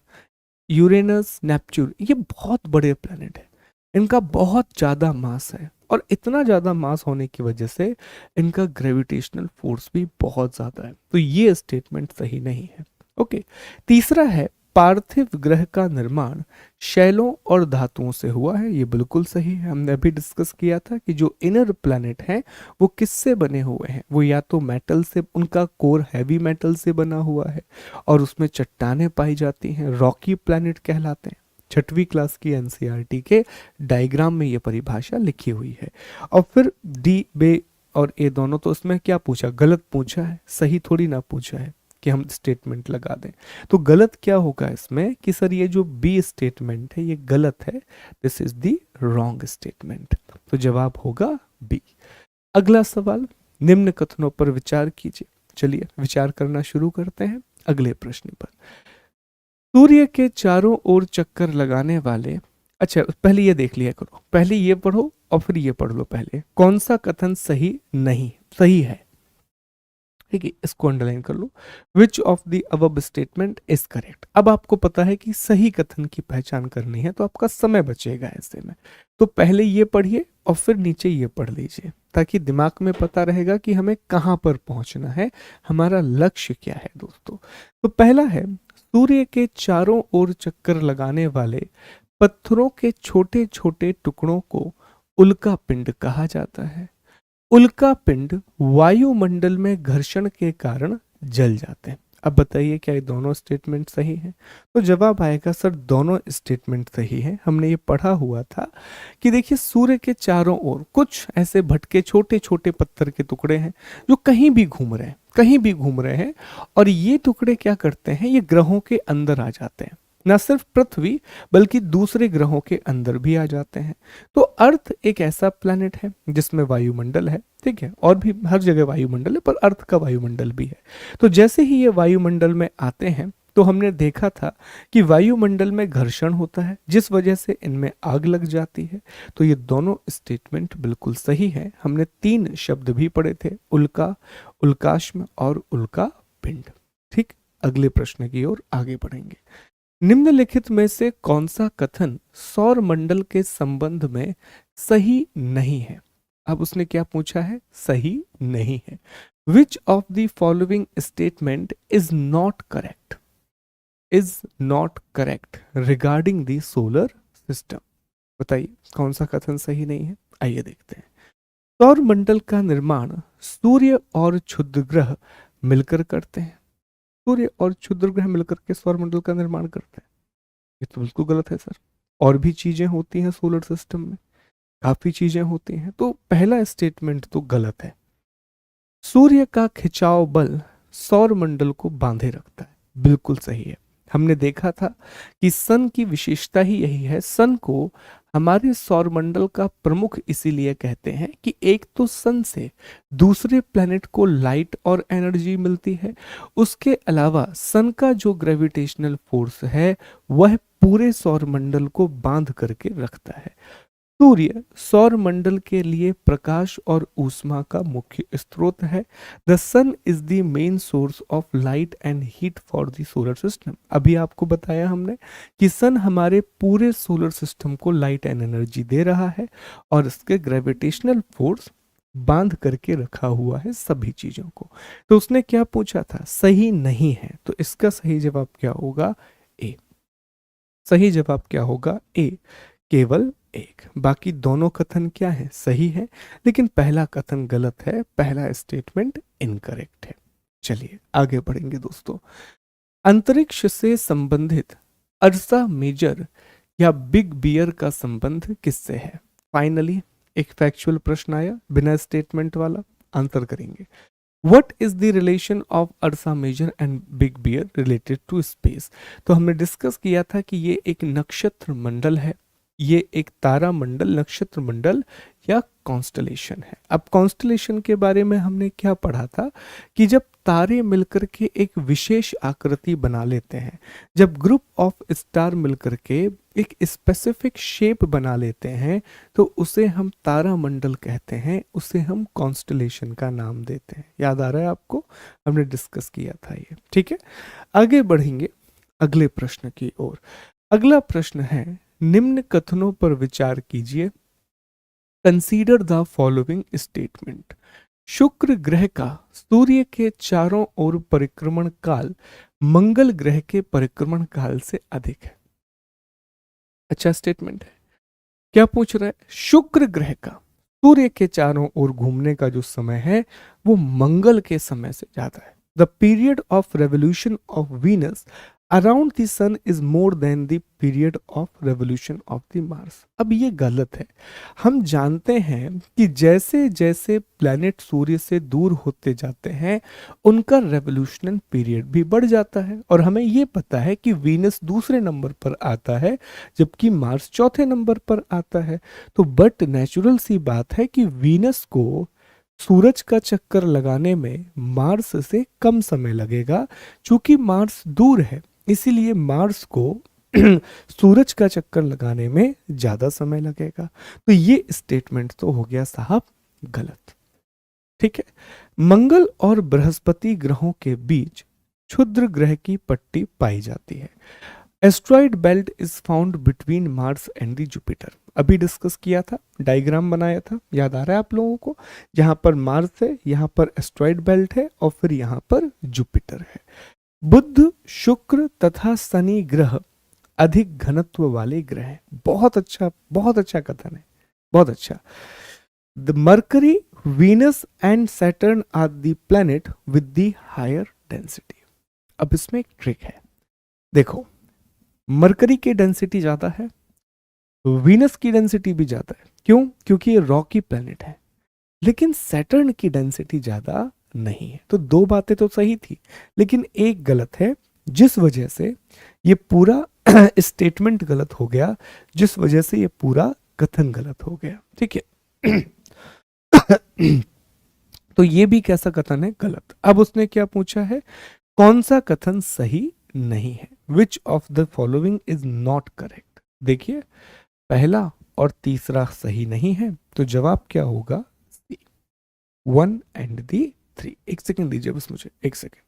यूरेनस, नेपच्यून, ये बहुत बड़े प्लैनेट है, इनका बहुत ज्यादा मास है और इतना ज्यादा मास होने की वजह से इनका ग्रेविटेशनल फोर्स भी बहुत ज्यादा है, तो ये स्टेटमेंट सही नहीं है। ओके, तीसरा है, पार्थिव ग्रह का निर्माण शैलों और धातुओं से हुआ है। ये बिल्कुल सही है, हमने अभी डिस्कस किया था कि जो इनर प्लैनेट हैं वो किससे बने हुए हैं, वो या तो मेटल से, उनका कोर हैवी मेटल से बना हुआ है और उसमें चट्टानें पाई जाती हैं, रॉकी प्लैनेट कहलाते हैं। 6वीं क्लास की एनसीईआरटी के डायग्राम में ये परिभाषा लिखी हुई है। और फिर डी, बे और ए दोनों, तो उसमें क्या पूछा, गलत पूछा है, सही थोड़ी ना पूछा है कि हम स्टेटमेंट लगा दें। तो गलत क्या होगा इसमें कि सर ये जो बी स्टेटमेंट है ये गलत है, this is the wrong statement, तो जवाब होगा बी। अगला सवाल, निम्न कथनों पर विचार कीजिए। चलिए विचार करना शुरू करते हैं अगले प्रश्न पर। सूर्य के चारों ओर चक्कर लगाने वाले, अच्छा पहले ये देख लिया करो, पहले ये पढ़ो और फिर ये पढ़ लो। पहले कौन सा कथन सही नहीं, सही है, ठीक है, इसको अंडरलाइन कर लो। Which of the above statement is correct. अब आपको पता है कि सही कथन की पहचान करनी है तो आपका समय बचेगा ऐसे में, तो पहले ये पढ़िए और फिर नीचे ये पढ़ लीजिए ताकि दिमाग में पता रहेगा कि हमें कहाँ पर पहुंचना है, हमारा लक्ष्य क्या है दोस्तों। तो पहला है, सूर्य के चारों ओर चक्कर लगाने वाले पत्थरों के छोटे छोटे टुकड़ों को उल्का पिंड कहा जाता है। उल्का पिंड वायुमंडल में घर्षण के कारण जल जाते हैं। अब बताइए क्या ये दोनों स्टेटमेंट सही हैं? तो जवाब आएगा सर दोनों स्टेटमेंट सही हैं। हमने ये पढ़ा हुआ था कि देखिए सूर्य के चारों ओर कुछ ऐसे भटके छोटे छोटे पत्थर के टुकड़े हैं जो कहीं भी घूम रहे हैं, कहीं भी घूम रहे हैं, और ये टुकड़े क्या करते हैं, ये ग्रहों के अंदर आ जाते हैं, न सिर्फ पृथ्वी बल्कि दूसरे ग्रहों के अंदर भी आ जाते हैं। तो अर्थ एक ऐसा प्लैनेट है जिसमें वायुमंडल है, ठीक है, और भी हर जगह वायुमंडल है पर अर्थ का वायुमंडल भी है। तो जैसे ही ये वायुमंडल में आते हैं तो हमने देखा था कि वायुमंडल में घर्षण होता है जिस वजह से इनमें आग लग जाती है। तो ये दोनों स्टेटमेंट बिल्कुल सही है। हमने 3 शब्द भी पढ़े थे, उल्का, उल्काश्म और उल्का पिंड। ठीक, अगले प्रश्न की ओर आगे बढ़ेंगे। निम्नलिखित में से कौन सा कथन सौर मंडल के संबंध में सही नहीं है? अब उसने क्या पूछा है, सही नहीं है। विच of the following statement is not correct, is not correct regarding the solar system. बताइए कौन सा कथन सही नहीं है, आइए देखते हैं। सौर मंडल का निर्माण सूर्य और क्षुद्र ग्रह मिलकर करते हैं। सूर्य और क्षुद्र ग्रह मिलकर के सौरमंडल का निर्माण करते हैं, ये तो बिल्कुल गलत है सर। और भी चीजें होती हैं सोलर सिस्टम में, काफी चीजें होती हैं, तो पहला स्टेटमेंट तो गलत है। सूर्य का खिंचाव बल सौर मंडल को बांधे रखता है, बिल्कुल सही है। हमने देखा था कि सन की विशेषता ही यही है, सन को हमारे सौरमंडल का प्रमुख इसीलिए कहते हैं कि एक तो सन से दूसरे प्लैनेट को लाइट और एनर्जी मिलती है, उसके अलावा सन का जो ग्रेविटेशनल फोर्स है वह पूरे सौरमंडल को बांध करके रखता है। सूर्य सौर मंडल के लिए प्रकाश और ऊष्मा का मुख्य स्रोत है। The sun is the main source of light and heat for the solar system. अभी आपको बताया हमने कि सन हमारे पूरे सोलर सिस्टम को लाइट एंड एनर्जी दे रहा है और इसके ग्रेविटेशनल फोर्स बांध करके रखा हुआ है सभी चीजों को। तो उसने क्या पूछा था, सही नहीं है, तो इसका सही जवाब क्या होगा, ए। सही जवाब क्या होगा, ए, केवल एक। बाकी दोनों कथन क्या है, सही है, लेकिन पहला कथन गलत है, पहला स्टेटमेंट इनकरेक्ट है। चलिए आगे बढ़ेंगे दोस्तों। अंतरिक्ष से संबंधित अर्सा मेजर या बिग बियर का संबंध किससे है। फाइनली एक फैक्चुअल प्रश्न आया बिना स्टेटमेंट वाला, आंसर करेंगे। What is the relation of Ursa Major and Big Bear related to space. तो हमने डिस्कस किया था कि ये एक नक्षत्र मंडल है, ये एक तारा मंडल, नक्षत्र मंडल या कॉन्स्टलेशन है। अब कॉन्स्टलेशन के बारे में हमने क्या पढ़ा था कि जब तारे मिलकर के एक विशेष आकृति बना लेते हैं, जब ग्रुप ऑफ स्टार मिलकर के एक स्पेसिफिक शेप बना लेते हैं, तो उसे हम तारा मंडल कहते हैं, उसे हम कॉन्स्टलेशन का नाम देते हैं। याद आ रहा है आपको, हमने डिस्कस किया था ये, ठीक है। आगे बढ़ेंगे अगले प्रश्न की ओर। अगला प्रश्न है, निम्न कथनों पर विचार कीजिए। Consider the following statement. शुक्र ग्रह का सूर्य के चारों ओर परिक्रमण काल मंगल ग्रह के परिक्रमण काल से अधिक है। अच्छा स्टेटमेंट है। क्या पूछ रहा है, शुक्र ग्रह का सूर्य के चारों ओर घूमने का जो समय है वो मंगल के समय से ज्यादा है। The period of revolution of Venus around the sun is more than the period of revolution of the Mars. अब ये गलत है। हम जानते हैं कि जैसे जैसे प्लैनेट सूर्य से दूर होते जाते हैं उनका रेवोल्यूशनल पीरियड भी बढ़ जाता है, और हमें ये पता है कि वीनस दूसरे नंबर पर आता है जबकि मार्स चौथे नंबर पर आता है। तो बट नेचुरल सी बात है कि वीनस को सूरज का चक्कर लगाने में मार्स से कम समय लगेगा। चूंकि मार्स दूर है इसीलिए मार्स को सूरज का चक्कर लगाने में ज्यादा समय लगेगा। तो ये स्टेटमेंट तो हो गया साहब गलत, ठीक है। मंगल और बृहस्पति ग्रहों के बीच क्षुद्र ग्रह की पट्टी पाई जाती है। Asteroid belt is found between Mars and the Jupiter. अभी डिस्कस किया था, डायग्राम बनाया था, याद आ रहा है आप लोगों को। जहां पर मार्स है, यहां पर एस्ट्रॉइड बेल्ट है, और फिर यहां पर जुपिटर है। बुध, शुक्र तथा शनि ग्रह अधिक घनत्व वाले ग्रह हैं। बहुत अच्छा कथन है, बहुत अच्छा। The Mercury, Venus and Saturn are the planet with the higher density. अब इसमें एक ट्रिक है, देखो मरकरी की डेंसिटी ज्यादा है, वीनस की डेंसिटी भी ज्यादा है। क्यों? क्योंकि ये रॉकी प्लेनेट है। लेकिन सैटर्न की डेंसिटी ज्यादा नहीं है। तो दो बातें तो सही थी, लेकिन एक गलत है, जिस वजह से ये पूरा स्टेटमेंट गलत हो गया, जिस वजह से ये पूरा कथन गलत हो गया, ठीक है। तो ये भी कैसा कथन है, गलत। अब उसने क्या पूछा है, कौन सा कथन सही नहीं है, विच of the following is not correct. देखिए पहला और तीसरा सही नहीं है, तो जवाब क्या होगा, सी, 1 and 3। एक सेकंड दीजिए बस मुझे, एक सेकंड।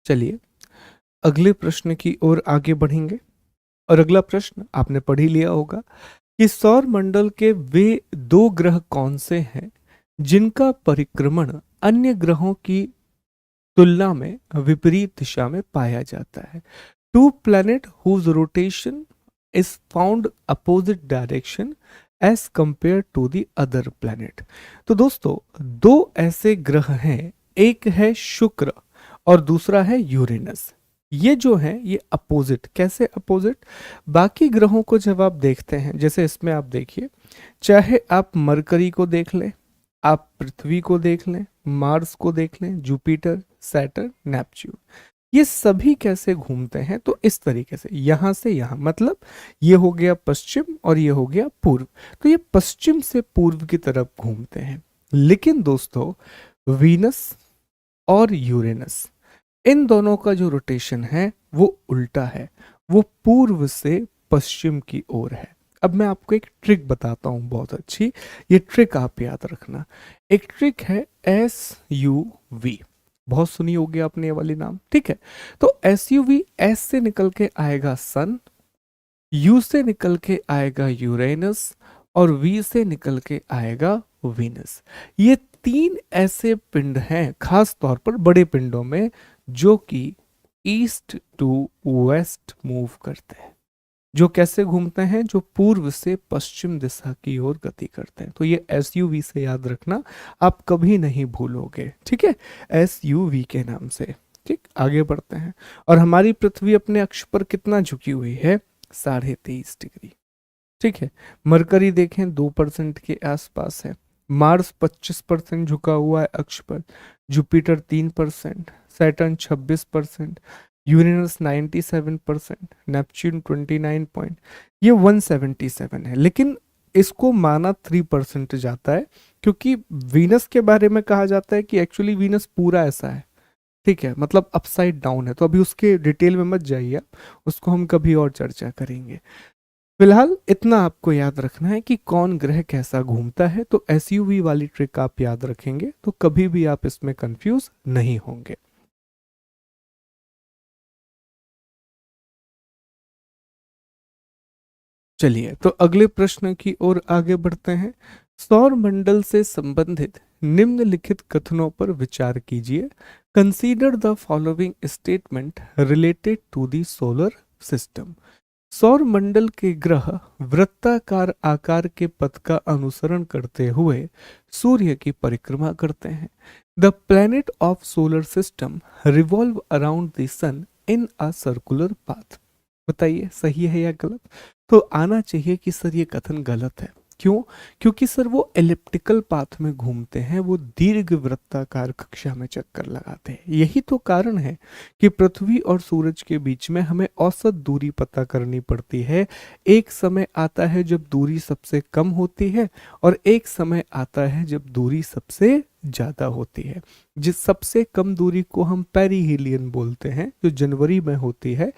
चलिए अगले प्रश्न की ओर आगे बढ़ेंगे। और अगला प्रश्न आपने पढ़ ही लिया होगा कि सौर मंडल के वे दो ग्रह कौन से हैं जिनका परिक्रमण अन्य ग्रहों की तुलना में विपरीत दिशा में पाया जाता है। Two planet whose rotation is found opposite direction as compare to the other planet. तो दोस्तों दो ऐसे ग्रह हैं, एक है शुक्र और दूसरा है यूरेनस। ये जो है ये अपोजिट, कैसे अपोजिट? बाकी ग्रहों को जब आप देखते हैं, जैसे इसमें आप देखिए, चाहे आप मरकरी को देख लें, आप पृथ्वी को देख लें, मार्स को देख लें, जुपिटर, सैटर्न, नेपच्यून, ये सभी कैसे घूमते हैं? तो इस तरीके से, यहां से यहां, मतलब ये हो गया पश्चिम और ये हो गया पूर्व, तो ये पश्चिम से पूर्व की तरफ घूमते हैं। लेकिन दोस्तों वीनस और यूरेनस, इन दोनों का जो रोटेशन है वो उल्टा है, वो पूर्व से पश्चिम की ओर है। अब मैं आपको एक ट्रिक बताता हूं बहुत अच्छी, ये ट्रिक आप याद रखना। एक ट्रिक है SUV, बहुत सुनी होगी आपने ये वाली नाम, ठीक है? तो SUV, S से निकल के आएगा सन, U से निकल के आएगा यूरेनस और V से निकल के आएगा वीनस। ये तीन ऐसे पिंड हैं, खास तौर पर बड़े पिंडों में, जो कि ईस्ट टू वेस्ट मूव करते हैं। जो कैसे घूमते हैं? जो पूर्व से पश्चिम दिशा की ओर गति करते हैं। तो ये SUV से याद रखना, आप कभी नहीं भूलोगे, ठीक है? SUV के नाम से। ठीक, आगे बढ़ते हैं। और हमारी पृथ्वी अपने अक्ष पर कितना झुकी हुई है? 23.5 डिग्री, ठीक है। मरकरी देखें 2% के आसपास है, मार्स 25% झुका हुआ है अक्ष पर, Jupiter 3%, Saturn 26%, Uranus 97%, Neptune 29 point, ये 177 है। लेकिन इसको माना 3% जाता है, क्योंकि वीनस के बारे में कहा जाता है कि एक्चुअली वीनस पूरा ऐसा है, ठीक है, मतलब अपसाइड डाउन है। तो अभी उसके डिटेल में मत जाइए आप, उसको हम कभी और चर्चा करेंगे। फिलहाल इतना आपको याद रखना है कि कौन ग्रह कैसा घूमता है। तो SUV वाली ट्रिक आप याद रखेंगे तो कभी भी आप इसमें कंफ्यूज नहीं होंगे। चलिए तो अगले प्रश्न की ओर आगे बढ़ते हैं। सौर मंडल से संबंधित निम्नलिखित कथनों पर विचार कीजिए। Consider the following statement related to the solar system. सौर मंडल के ग्रह वृत्ताकार आकार के पथ का अनुसरण करते हुए सूर्य की परिक्रमा करते हैं। The planet of solar system revolve around the sun in a circular path. बताइए सही है या गलत? तो आना चाहिए कि सर ये कथन गलत है। क्यों? क्योंकि सर वो एलिप्टिकल पाथ में घूमते हैं, वो दीर्घ वृत्ताकार कक्षा में चक्कर लगाते हैं। यही तो कारण है कि पृथ्वी और सूरज के बीच में हमें औसत दूरी पता करनी पड़ती है। एक समय आता है जब दूरी सबसे कम होती है और एक समय आता है जब दूरी सबसे ज्यादा होती है। जिस सबसे कम दूरी को हम पेरिहीलियन बोलते हैं, जो जनवरी में होती है,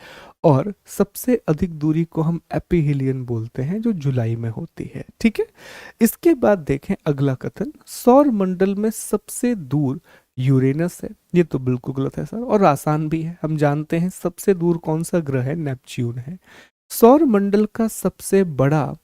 और सबसे अधिक दूरी को हम एपिहीलियन बोलते हैं, जो जुलाई में होती है, ठीक है। इसके बाद देखें अगला कथन, सौर मंडल में सबसे दूर यूरेनस है। ये तो बिल्कुल गलत है सर, और आसान भी है, हम जानते हैं सबसे दूर कौन सा ग्रह है, नेपच्यून है। सौर मंडल का सबसे बड़ा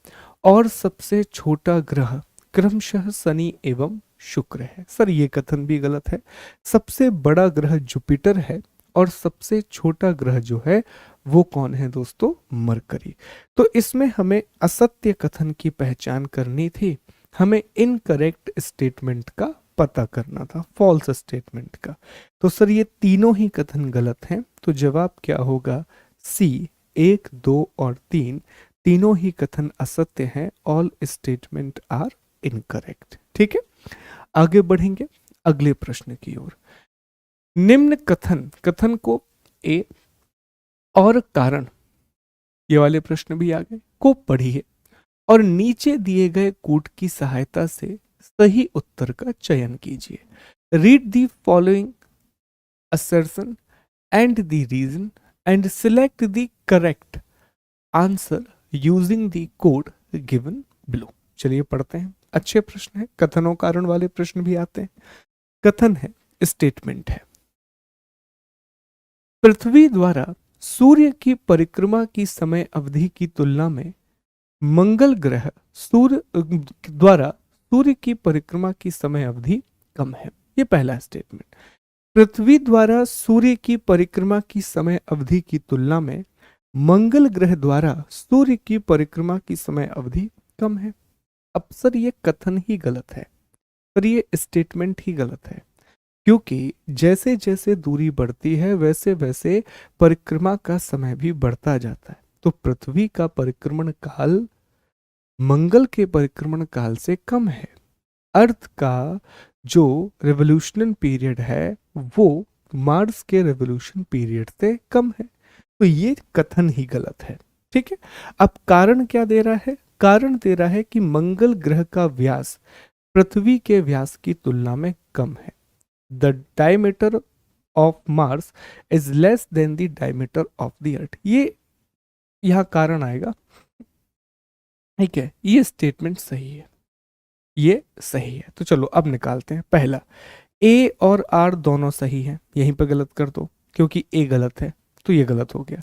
और सबसे छोटा ग्रह क्रमशः शनि एवं शुक्र है। सर ये कथन भी गलत है, सबसे बड़ा ग्रह जुपिटर है और सबसे छोटा ग्रह जो है वो कौन है दोस्तों? मरकरी। तो इसमें हमें असत्य कथन की पहचान करनी थी, हमें इनकरेक्ट स्टेटमेंट का पता करना था, फॉल्स स्टेटमेंट का। तो सर ये तीनों ही कथन गलत हैं, तो जवाब क्या होगा? सी, 1, 2 और 3 तीनों ही कथन असत्य हैं। ऑल स्टेटमेंट आर इनकरेक्ट, ठीक है। आगे बढ़ेंगे अगले प्रश्न की ओर। निम्न कथन, कथन को ए और कारण, ये वाले प्रश्न भी आ गए, को पढ़िए और नीचे दिए गए कूट की सहायता से सही उत्तर का चयन कीजिए। Read the following assertion and the reason and select the correct answer using the code given below। चलिए पढ़ते हैं, अच्छे प्रश्न है, कथनों कारण वाले प्रश्न भी आते हैं। कथन है, स्टेटमेंट है, पृथ्वी द्वारा सूर्य की परिक्रमा की समय अवधि की तुलना में मंगल ग्रह सूर्य द्वारा सूर्य की परिक्रमा की समय अवधि कम है। ये पहला स्टेटमेंट। पृथ्वी द्वारा सूर्य की परिक्रमा की समय अवधि की तुलना में मंगल ग्रह द्वारा सूर्य की परिक्रमा की समय अवधि कम है। अब सर ये कथन ही गलत है, पर ये स्टेटमेंट ही गलत है, क्योंकि जैसे जैसे दूरी बढ़ती है वैसे वैसे परिक्रमा का समय भी बढ़ता जाता है। तो पृथ्वी का परिक्रमण काल मंगल के परिक्रमण काल से कम है। अर्थ का जो रेवोल्यूशन पीरियड है वो मार्स के रेवोल्यूशन पीरियड से कम है। तो ये कथन ही गलत है। ठीक है, अब कारण क्या दे रहा है? कारण दे रहा है कि मंगल ग्रह का व्यास पृथ्वी के व्यास की तुलना में कम है। The diameter of Mars is less than the diameter of the अर्थ। ये यह कारण आएगा। ठीक है, ये स्टेटमेंट सही है, ये सही है। तो चलो अब निकालते हैं। पहला, ए और आर दोनों सही हैं, यहीं पे गलत कर दो क्योंकि ए गलत है, तो ये गलत हो गया।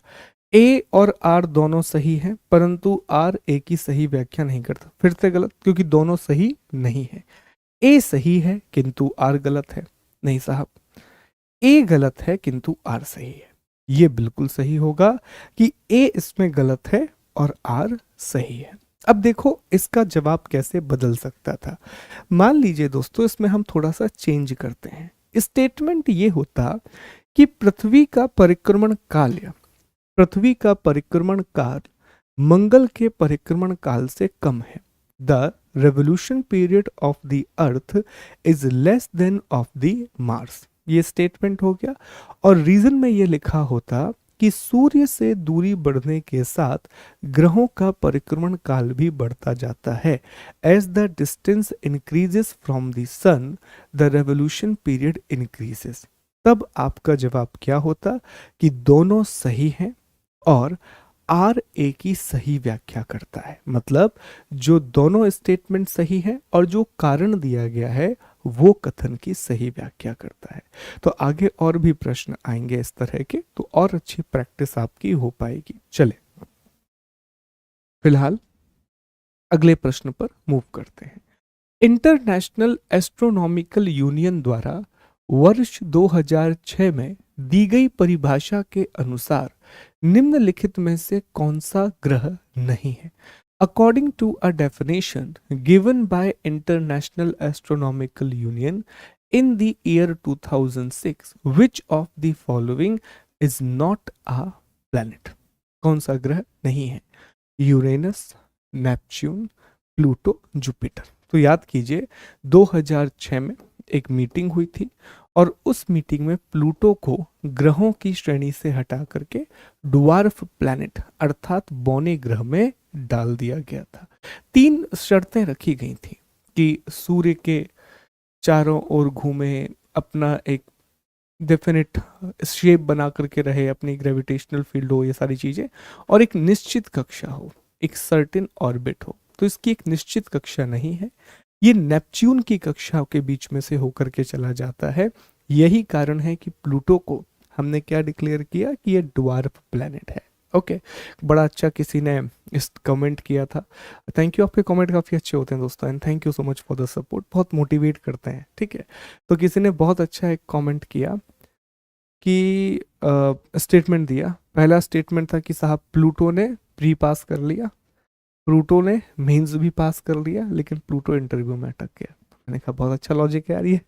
ए और आर दोनों सही हैं, परंतु आर ए की सही व्याख्या नहीं करता, फिर से गलत, क्योंकि दोनों सही नहीं है। ए सही है किंतु आर गलत है। नहीं साहब, ए गलत है किंतु आर सही है। ये बिल्कुल सही होगा कि ए इसमें गलत है और आर सही है। अब देखो इसका जवाब कैसे बदल सकता था। मान लीजिए दोस्तों, इसमें हम थोड़ा सा चेंज करते हैं। स्टेटमेंट ये होता कि पृथ्वी का परिक्रमण काल मंगल के परिक्रमण काल से कम है। The revolution period of the earth is less than of the Mars. ये स्टेटमेंट हो गया। और रीजन में ये लिखा होता कि सूर्य से दूरी बढ़ने के साथ ग्रहों का परिक्रमण काल भी बढ़ता जाता है। As the distance increases from the sun the revolution period increases. तब आपका जवाब क्या होता कि दोनों सही हैं और आर ए की सही व्याख्या करता है। मतलब जो दोनों स्टेटमेंट सही है और जो कारण दिया गया है वो कथन की सही व्याख्या करता है। तो आगे और भी प्रश्न आएंगे इस तरह के, तो और अच्छी प्रैक्टिस आपकी हो पाएगी। चले फिलहाल अगले प्रश्न पर मूव करते हैं। इंटरनेशनल एस्ट्रोनॉमिकल यूनियन द्वारा वर्ष 2006 में दी गई परिभाषा के अनुसार निम्नलिखित में से कौन सा ग्रह नहीं है? According to a definition given by International Astronomical Union in the year 2006, which of the following is not a planet? कौन सा ग्रह नहीं है? Uranus, Neptune, Pluto, Jupiter. तो याद कीजिए 2006 में एक मीटिंग हुई थी और उस मीटिंग में प्लूटो को ग्रहों की श्रेणी से हटा करके ड्वार्फ प्लैनेट अर्थात बौने ग्रह में डाल दिया गया था। 3 शर्तें रखी गई थी कि सूर्य के चारों ओर घूमे, अपना एक डेफिनेट शेप बना करके रहे, अपनी ग्रेविटेशनल फील्ड हो, ये सारी चीजें, और एक निश्चित कक्षा हो, एक सर्टेन ऑर्बिट हो। तो इसकी एक निश्चित कक्षा नहीं है, ये नेपच्यून की कक्षा के बीच में से होकर के चला जाता है। यही कारण है कि प्लूटो को हमने क्या डिक्लेयर किया कि ये ड्वार्फ प्लैनेट है। ओके, बड़ा अच्छा किसी ने इस कमेंट किया था। थैंक यू, आपके कमेंट काफ़ी अच्छे होते हैं दोस्तों, and thank you so much for the support, बहुत मोटिवेट करते हैं। ठीक है, तो किसी ने बहुत अच्छा एक कमेंट किया कि स्टेटमेंट दिया। पहला स्टेटमेंट था कि साहब प्लूटो ने प्री पास कर लिया, प्लूटो ने मेंस भी पास कर लिया, लेकिन प्लूटो इंटरव्यू में अटक गया। मैंने कहा बहुत अच्छा लॉजिक है यार ये।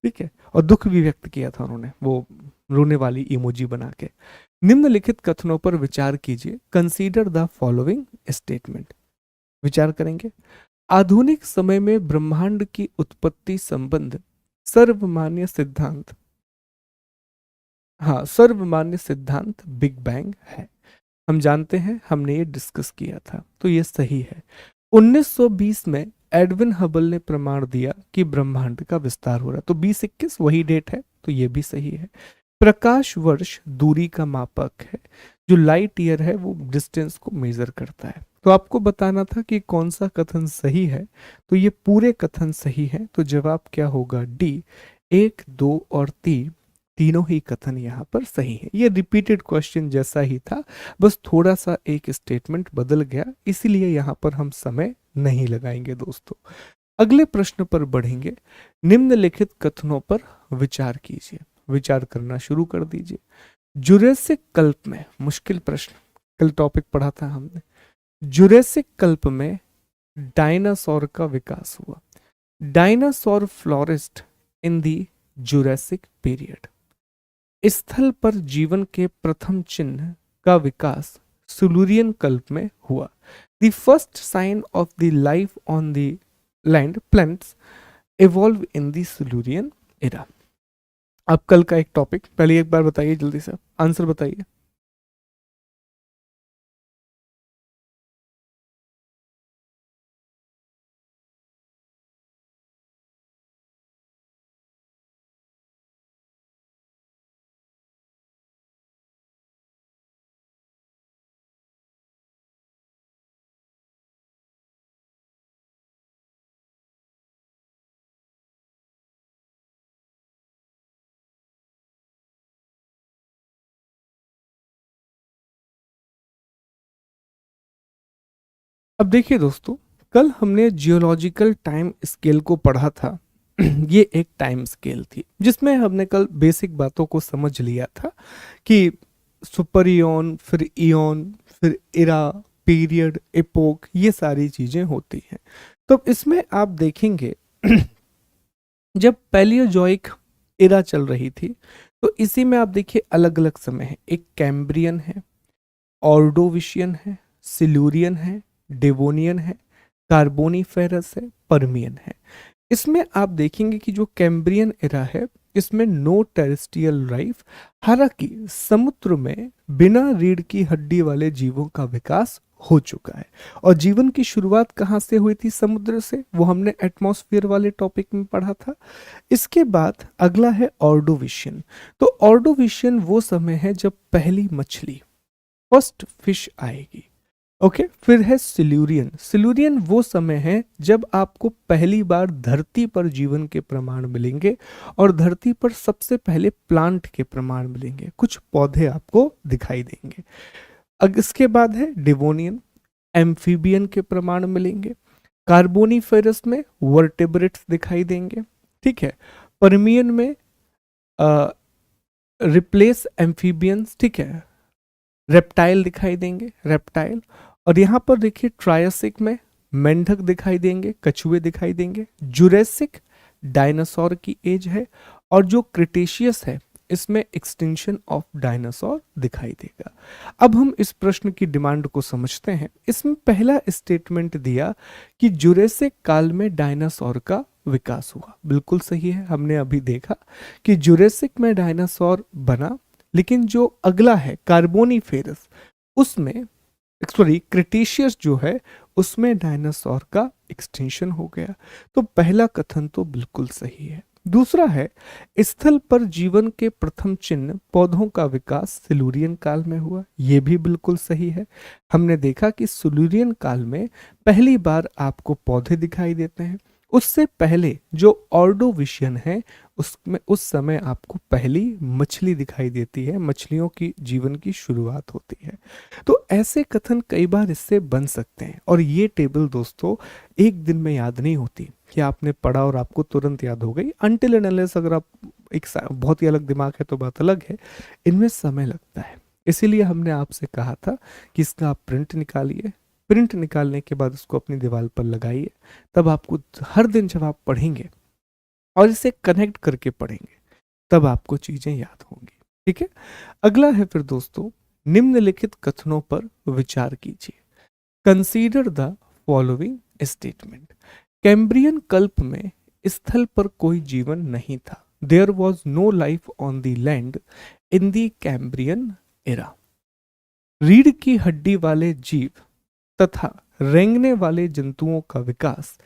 ठीक है, और दुख भी व्यक्त किया था उन्होंने, वो रोने वाली इमोजी बना के। निम्नलिखित कथनों पर विचार कीजिए। Consider the following statement. विचार करेंगे। आधुनिक समय में ब्रह्मांड की उत्पत्ति संबंध सर्वमान्य सिद्धांत, हाँ, सर्वमान्य सिद्धांत बिग बैंग है। हम जानते हैं, हमने ये डिस्कस किया था, तो ये सही है। 1920 में एडविन हबल ने प्रमाण दिया कि ब्रह्मांड का विस्तार हो रहा है, तो 2021 वही डेट है, तो ये भी सही है। प्रकाश वर्ष दूरी का मापक है, जो लाइट ईयर है वो डिस्टेंस को मेजर करता है। तो आपको बताना था कि कौन सा कथन सही है, तो ये पूरे कथन सही है। तो जवाब क्या होगा? डी, 1, 2 और 3 तीनों ही कथन यहाँ पर सही है। ये रिपीटेड क्वेश्चन जैसा ही था, बस थोड़ा सा एक स्टेटमेंट बदल गया, इसीलिए यहाँ पर हम समय नहीं लगाएंगे दोस्तों। अगले प्रश्न पर बढ़ेंगे। निम्नलिखित कथनों पर विचार कीजिए, विचार करना शुरू कर दीजिए। जुरेसिक कल्प में, मुश्किल प्रश्न, कल टॉपिक पढ़ा था हमने, जुरेसिक कल्प में डायनासोर का विकास हुआ। डायनासोर फ्लोरिस्ड इन दी जुरासिक पीरियड। स्थल पर जीवन के प्रथम चिन्ह का विकास सिल्यूरियन कल्प में हुआ। The first sign of the life on the land plants evolve in the Silurian era. अब कल का एक टॉपिक पहले एक बार बताइए, जल्दी से आंसर बताइए। अब देखिए दोस्तों, कल हमने जियोलॉजिकल टाइम स्केल को पढ़ा था। ये एक टाइम स्केल थी जिसमें हमने कल बेसिक बातों को समझ लिया था कि सुपर इयॉन, फिर इयॉन, फिर इरा, पीरियड, एपोक, ये सारी चीजें होती हैं। तो इसमें आप देखेंगे जब पैलियोजोइक इरा चल रही थी, तो इसी में आप देखिए अलग अलग समय है। एक कैम्ब्रियन है, ऑर्डोविशियन है, सिल्यूरियन है, डेवोनियन है, कार्बोनीफेरस है, पर्मियन है। इसमें आप देखेंगे कि जो कैम्ब्रियन एरा है, इसमें नो टेरेस्ट्रियल लाइफ, हालांकि समुद्र में बिना रीढ़ की हड्डी वाले जीवों का विकास हो चुका है। और जीवन की शुरुआत कहाँ से हुई थी? समुद्र से, वो हमने एटमॉस्फेयर वाले टॉपिक में पढ़ा था। इसके बाद अगला है ऑर्डोविशियन। तो ऑर्डोविशियन वो समय है जब पहली मछली, फर्स्ट फिश आएगी। ओके, फिर है सिल्यूरियन। सिल्यूरियन वो समय है जब आपको पहली बार धरती पर जीवन के प्रमाण मिलेंगे और धरती पर सबसे पहले प्लांट के प्रमाण मिलेंगे, कुछ पौधे आपको दिखाई देंगे। अब इसके बाद है डिवोनियन, एम्फीबियन के प्रमाण मिलेंगे। कार्बोनीफेरस में वर्टेब्रेट्स दिखाई देंगे, ठीक है। पर्मियन में रिप्लेस एम्फीबियंस, ठीक है, रेप्टाइल दिखाई देंगे, रेप्टाइल। और यहाँ पर देखिए ट्रायसिक में मेंढक दिखाई देंगे, कछुए दिखाई देंगे। जुरेसिक डायनासोर की एज है। और जो क्रिटेशियस है, इसमें एक्सटिंक्शन ऑफ डायनासोर दिखाई देगा। अब हम इस प्रश्न की डिमांड को समझते हैं। इसमें पहला स्टेटमेंट दिया कि जुरेसिक काल में डायनासोर का विकास हुआ, बिल्कुल सही है। हमने अभी देखा कि जुरेसिक में डायनासोर बना, लेकिन जो अगला है कार्बोनीफेरस, उसमें सॉरी क्रिटेशियस जो है, उसमें डायनासोर का एक्सटेंशन हो गया। तो पहला कथन तो बिल्कुल सही है। दूसरा है, स्थल पर जीवन के प्रथम चिन्ह पौधों का विकास सिल्यूरियन काल में हुआ। यह भी बिल्कुल सही है। हमने देखा कि सिल्यूरियन काल में पहली बार आपको पौधे दिखाई देते हैं। उससे पहले जो ऑर्डोविशियन है, उसमें उस समय आपको पहली मछली दिखाई देती है, मछलियों की जीवन की शुरुआत होती है। तो ऐसे कथन कई बार इससे बन सकते हैं। और ये टेबल दोस्तों एक दिन में याद नहीं होती कि आपने पढ़ा और आपको तुरंत याद हो गई। अनटिल एंड अनलेस अगर आप एक बहुत ही अलग दिमाग है तो बात अलग है, इनमें समय लगता है। इसीलिए हमने आपसे कहा था कि इसका आप प्रिंट निकालिए। प्रिंट निकालने के बाद उसको अपनी दीवार पर लगाइए। तब आपको हर दिन जब आप पढ़ेंगे और इसे कनेक्ट करके पढ़ेंगे, तब आपको चीजें याद होंगी, ठीक है। अगला है फिर दोस्तों, निम्नलिखित कथनों पर विचार कीजिए। Consider the following statement. Cambrian कल्प में स्थल पर कोई जीवन नहीं था। There was no life on the land in the Cambrian era. रीढ़ की हड्डी वाले जीव तथा रेंगने वाले जंतुओं का विकास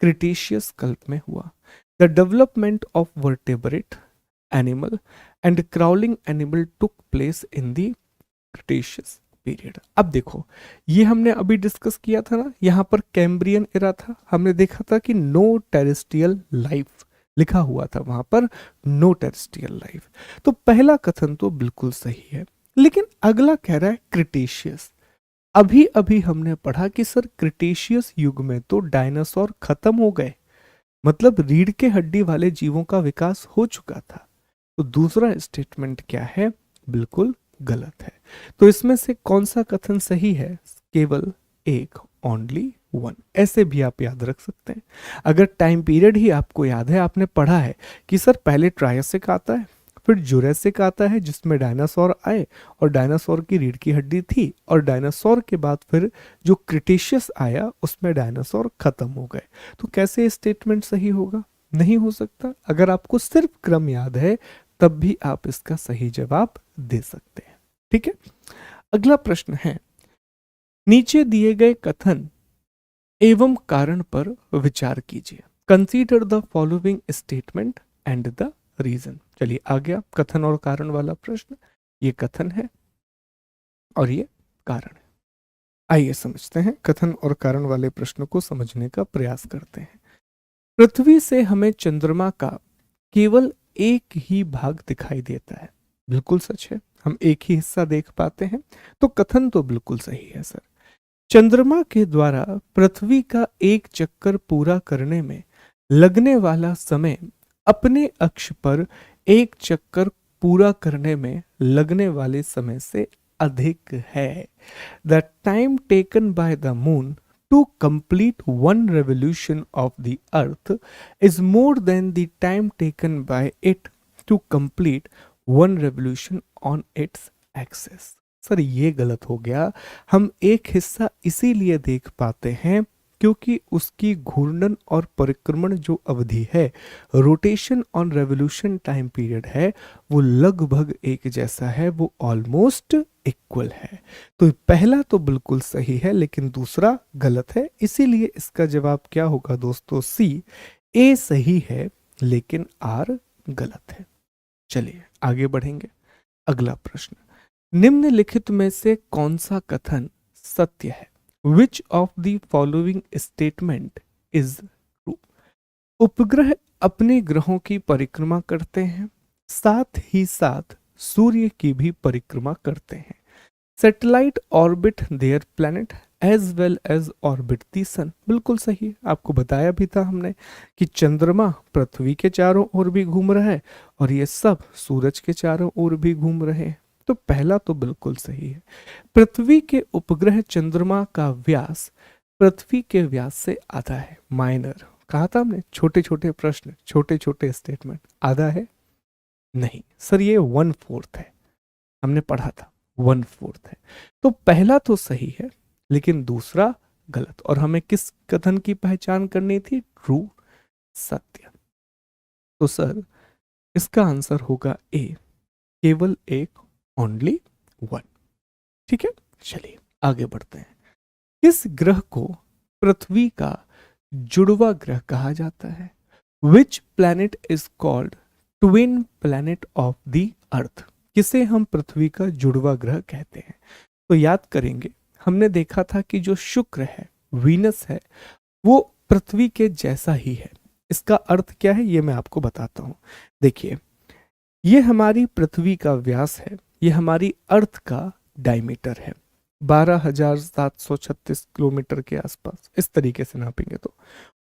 क्रिटेशियस कल्प में हुआ। The development of vertebrate animal and crawling animal took place in the Cretaceous period. अब देखो, ये हमने अभी डिस्कस किया था ना, यहाँ पर कैम्ब्रियन एरा था। हमने देखा था कि नो टेरेस्ट्रियल लाइफ लिखा हुआ था वहां पर नो टेरेस्ट्रियल लाइफ। तो पहला कथन तो बिल्कुल सही है, लेकिन अगला कह रहा है क्रिटेशियस। अभी अभी हमने पढ़ा कि सर क्रिटेशियस युग में तो डायनासोर खत्म हो गए, मतलब रीढ़ के हड्डी वाले जीवों का विकास हो चुका था। तो दूसरा स्टेटमेंट क्या है, बिल्कुल गलत है। तो इसमें से कौन सा कथन सही है, केवल एक, ओनली वन, ऐसे भी आप याद रख सकते हैं। अगर टाइम पीरियड ही आपको याद है, आपने पढ़ा है कि सर पहले ट्रायसिक आता है, फिर जुरासिक आता है जिसमें डायनासोर आए और डायनासोर की रीढ़ की हड्डी थी, और डायनासोर के बाद फिर जो क्रिटेशियस आया उसमें डायनासोर खत्म हो गए। तो कैसे स्टेटमेंट सही होगा, नहीं हो सकता। अगर आपको सिर्फ क्रम याद है तब भी आप इसका सही जवाब दे सकते हैं। ठीक है, अगला प्रश्न है, नीचे दिए गए कथन एवं कारण पर विचार कीजिए। Consider the following statement and the reason. चलिए आ गया कथन और कारण वाला प्रश्न। ये कथन है और ये कारण है। आइए समझते हैं, कथन और कारण वाले प्रश्न को समझने का प्रयास करते हैं। पृथ्वी से हमें चंद्रमा का केवल एक ही भाग दिखाई देता है। बिल्कुल सच है, हम एक ही हिस्सा देख पाते हैं। तो कथन तो बिल्कुल सही है सर। चंद्रमा के द्वारा पृथ्वी का एक चक्कर पूरा करने में लगने वाला समय अपने अक्ष पर एक चक्कर पूरा करने में लगने वाले समय से अधिक है। The time taken by the moon to complete one revolution of the earth is more than the time taken by it to complete one revolution on its axis। Sir ये गलत हो गया। हम एक हिस्सा इसीलिए देख पाते हैं क्योंकि उसकी घूर्णन और परिक्रमण जो अवधि है, rotation on revolution time period है, वो लगभग एक जैसा है, वो ऑलमोस्ट इक्वल है। तो पहला तो बिल्कुल सही है लेकिन दूसरा गलत है, इसीलिए इसका जवाब क्या होगा दोस्तों, सी। ए सही है लेकिन आर गलत है। चलिए आगे बढ़ेंगे। अगला प्रश्न, निम्नलिखित में से कौन सा कथन सत्य है? विच of the following statement is true? उपग्रह अपने ग्रहों की परिक्रमा करते हैं, साथ ही साथ सूर्य की भी परिक्रमा करते हैं। Satellite orbit their planet as well as orbit the sun. बिल्कुल सही है, आपको बताया भी था हमने कि चंद्रमा पृथ्वी के चारों ओर भी घूम रहा है और ये सब सूरज के चारों ओर भी घूम रहे हैं। तो पहला तो बिल्कुल सही है। पृथ्वी के उपग्रह चंद्रमा का व्यास पृथ्वी के व्यास से आधा है। माइनर कहा था हमने, छोटे छोटे प्रश्न, छोटे छोटे स्टेटमेंट, आधा है नहीं सर, ये 1/4 है, हमने पढ़ा था 1/4 है। तो पहला तो सही है लेकिन दूसरा गलत। और हमें किस कथन की पहचान करनी थी, ट्रू, सत्य। तो सर इसका आंसर होगा ए, केवल एक, ओनली वन। ठीक है, चलिए आगे बढ़ते हैं। किस ग्रह को पृथ्वी का जुड़वा ग्रह कहा जाता है? Which planet is called twin planet of the अर्थ? किसे हम पृथ्वी का जुड़वा ग्रह कहते हैं? तो याद करेंगे, हमने देखा था कि जो शुक्र है, वीनस है, वो पृथ्वी के जैसा ही है। इसका अर्थ क्या है ये मैं आपको बताता हूं। देखिए, ये हमारी पृथ्वी का व्यास है, ये हमारी अर्थ का डायमीटर है, 12,736 किलोमीटर के आसपास, इस तरीके से नापेंगे तो।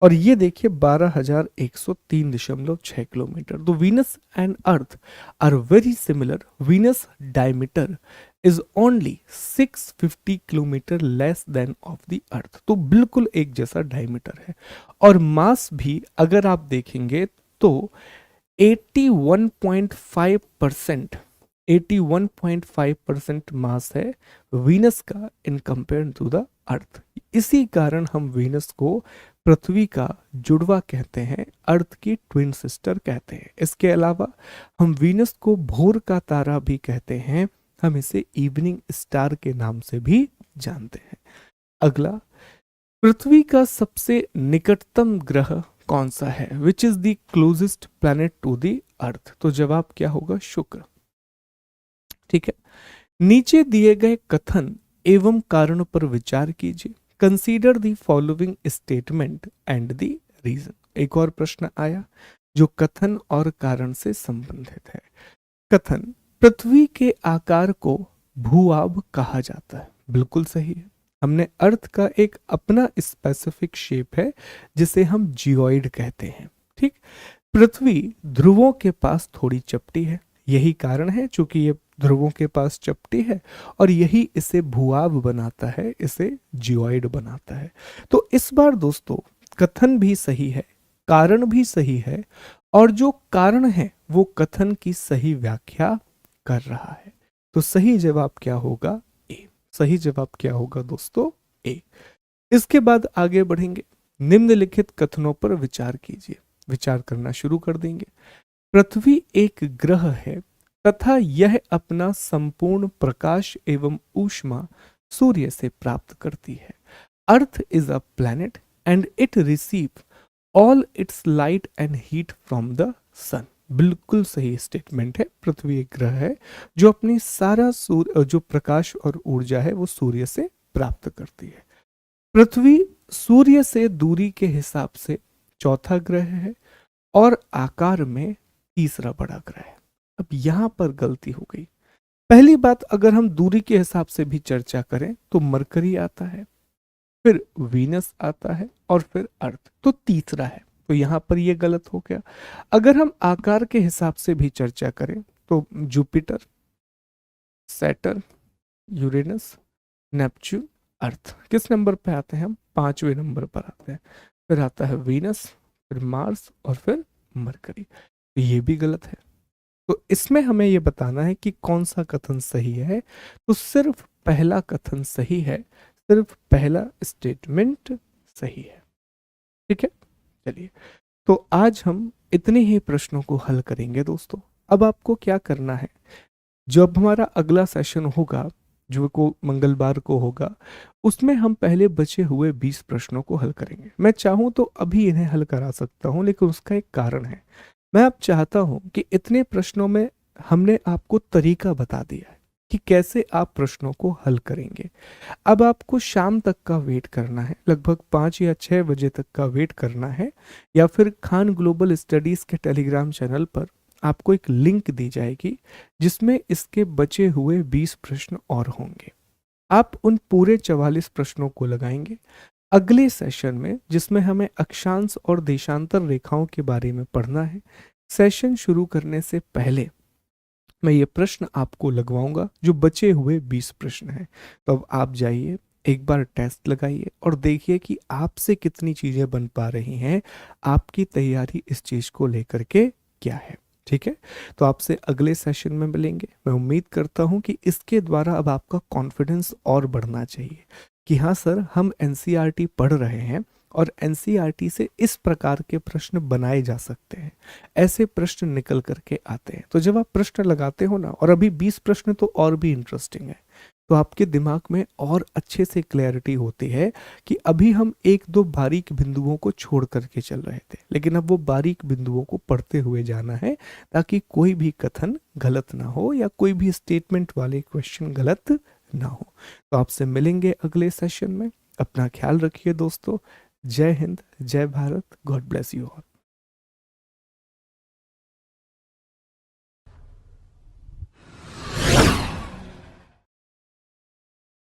और ये देखिए 12,103.6 किलोमीटर। तो Venus and Earth are very similar. Venus diameter is only 650 kilometre less than of the Earth. तो बिल्कुल एक जैसा डायमीटर है। और मास भी अगर आप देखेंगे तो 81.5% 81.5% मास है वीनस का in compare to the Earth. इसी कारण हम वीनस को पृथ्वी का जुड़वा कहते हैं, अर्थ की ट्विन सिस्टर कहते हैं। इसके अलावा हम वीनस को भोर का तारा भी कहते हैं, हम इसे इवनिंग स्टार के नाम से भी जानते हैं। अगला, पृथ्वी का सबसे निकटतम ग्रह कौन सा है? Which is the closest planet to the Earth? तो जवाब क्या होगा, शुक्र। ठीक है, नीचे दिए गए कथन एवं कारण पर विचार कीजिए। Consider the following statement and the reason. एक और प्रश्न आया जो कथन और कारण से संबंधित है। कथन, पृथ्वी के आकार को भूआब कहा जाता है। बिल्कुल सही है। हमने अर्थ का एक अपना स्पेसिफिक शेप है जिसे हम जियोइड कहते हैं। ठीक। पृथ्वी ध्रुवों के पास थोड़ी चपटी है, यही कारण है चूंकि ये ध्रुवों के पास चपटी है और यही इसे भूआब बनाता है, इसे जियोइड बनाता है। तो इस बार दोस्तों कथन भी सही है, कारण भी सही है, और जो कारण है वो कथन की सही व्याख्या कर रहा है। तो सही जवाब क्या होगा? ए। सही जवाब क्या होगा दोस्तों? ए। इसके बाद आगे बढ़ेंगे। निम्नलिखित कथनों पर विचार कीजिए। विचार करना शुरू कर देंगे। पृथ्वी एक ग्रह है तथा यह अपना संपूर्ण प्रकाश एवं ऊष्मा सूर्य से प्राप्त करती है। Earth is a planet and it receive all its light and heat from the sun. बिल्कुल सही स्टेटमेंट है। पृथ्वी एक ग्रह है जो अपनी सारा जो प्रकाश और ऊर्जा है वो सूर्य से प्राप्त करती है। पृथ्वी सूर्य से दूरी के हिसाब से चौथा ग्रह है और आकार में तीसरा बड़ा ग्रह है। अब यहां पर गलती हो गई। पहली बात, अगर हम दूरी के हिसाब से भी चर्चा करें तो मरकरी आता है, फिर वीनस आता है और फिर अर्थ, तो तीसरा है। तो यहां पर यह गलत हो गया। अगर हम आकार के हिसाब से भी चर्चा करें तो जुपिटर, सैटर्न, यूरेनस, नेपच्यून, अर्थ। किस नंबर पे आते हैं हम? 5वें नंबर पर आते हैं। फिर आता है वीनस, फिर मार्स और फिर मरकरी। तो ये भी गलत है। तो इसमें हमें ये बताना है कि कौन सा कथन सही है। तो सिर्फ पहला कथन सही है, सिर्फ पहला स्टेटमेंट सही है। ठीक है, चलिए। तो आज हम इतने ही प्रश्नों को हल करेंगे दोस्तों। अब आपको क्या करना है, जब हमारा अगला सेशन होगा जो को मंगलवार को होगा, उसमें हम पहले बचे हुए 20 प्रश्नों को हल करेंगे। मैं चाहूं तो अभी इन्हें हल करा सकता हूं, लेकिन उसका एक कारण है। मैं अब चाहता हूं कि इतने प्रश्नों में हमने आपको तरीका बता दिया है कि कैसे आप प्रश्नों को हल करेंगे। अब आपको शाम तक का वेट करना है, लगभग 5 या 6 बजे तक का वेट करना है, या फिर खान ग्लोबल स्टडीज के टेलीग्राम चैनल पर आपको एक लिंक दी जाएगी जिसमें इसके बचे हुए 20 प्रश्न और होंगे। आप उन पूरे 44 प्रश्नों को लगाएंगे। अगले सेशन में, जिसमें हमें अक्षांश और देशांतर रेखाओं के बारे में पढ़ना है, सेशन शुरू करने से पहले मैं ये प्रश्न आपको लगवाऊंगा जो बचे हुए 20 प्रश्न हैं। तो अब आप जाइए, एक बार टेस्ट लगाइए और देखिए कि आपसे कितनी चीजें बन पा रही हैं, आपकी तैयारी इस चीज को लेकर के क्या है। ठीक है, तो आपसे अगले सेशन में मिलेंगे। मैं उम्मीद करता हूं कि इसके द्वारा अब आपका कॉन्फिडेंस और बढ़ना चाहिए कि हाँ सर, हम एनसीईआरटी पढ़ रहे हैं और एनसीईआरटी से इस प्रकार के प्रश्न बनाए जा सकते हैं, ऐसे प्रश्न निकल करके आते हैं। तो जब आप प्रश्न लगाते हो ना, और अभी 20 प्रश्न तो और भी इंटरेस्टिंग है, तो आपके दिमाग में और अच्छे से क्लैरिटी होती है कि अभी हम एक दो बारीक बिंदुओं को छोड़ करके चल रहे थे, लेकिन अब वो बारीक बिंदुओं को पढ़ते हुए जाना है ताकि कोई भी कथन गलत ना हो या कोई भी स्टेटमेंट वाले क्वेश्चन गलत ना हो। तो आपसे मिलेंगे अगले सेशन में। अपना ख्याल रखिए दोस्तों। जय हिंद, जय Bharat, God bless you all.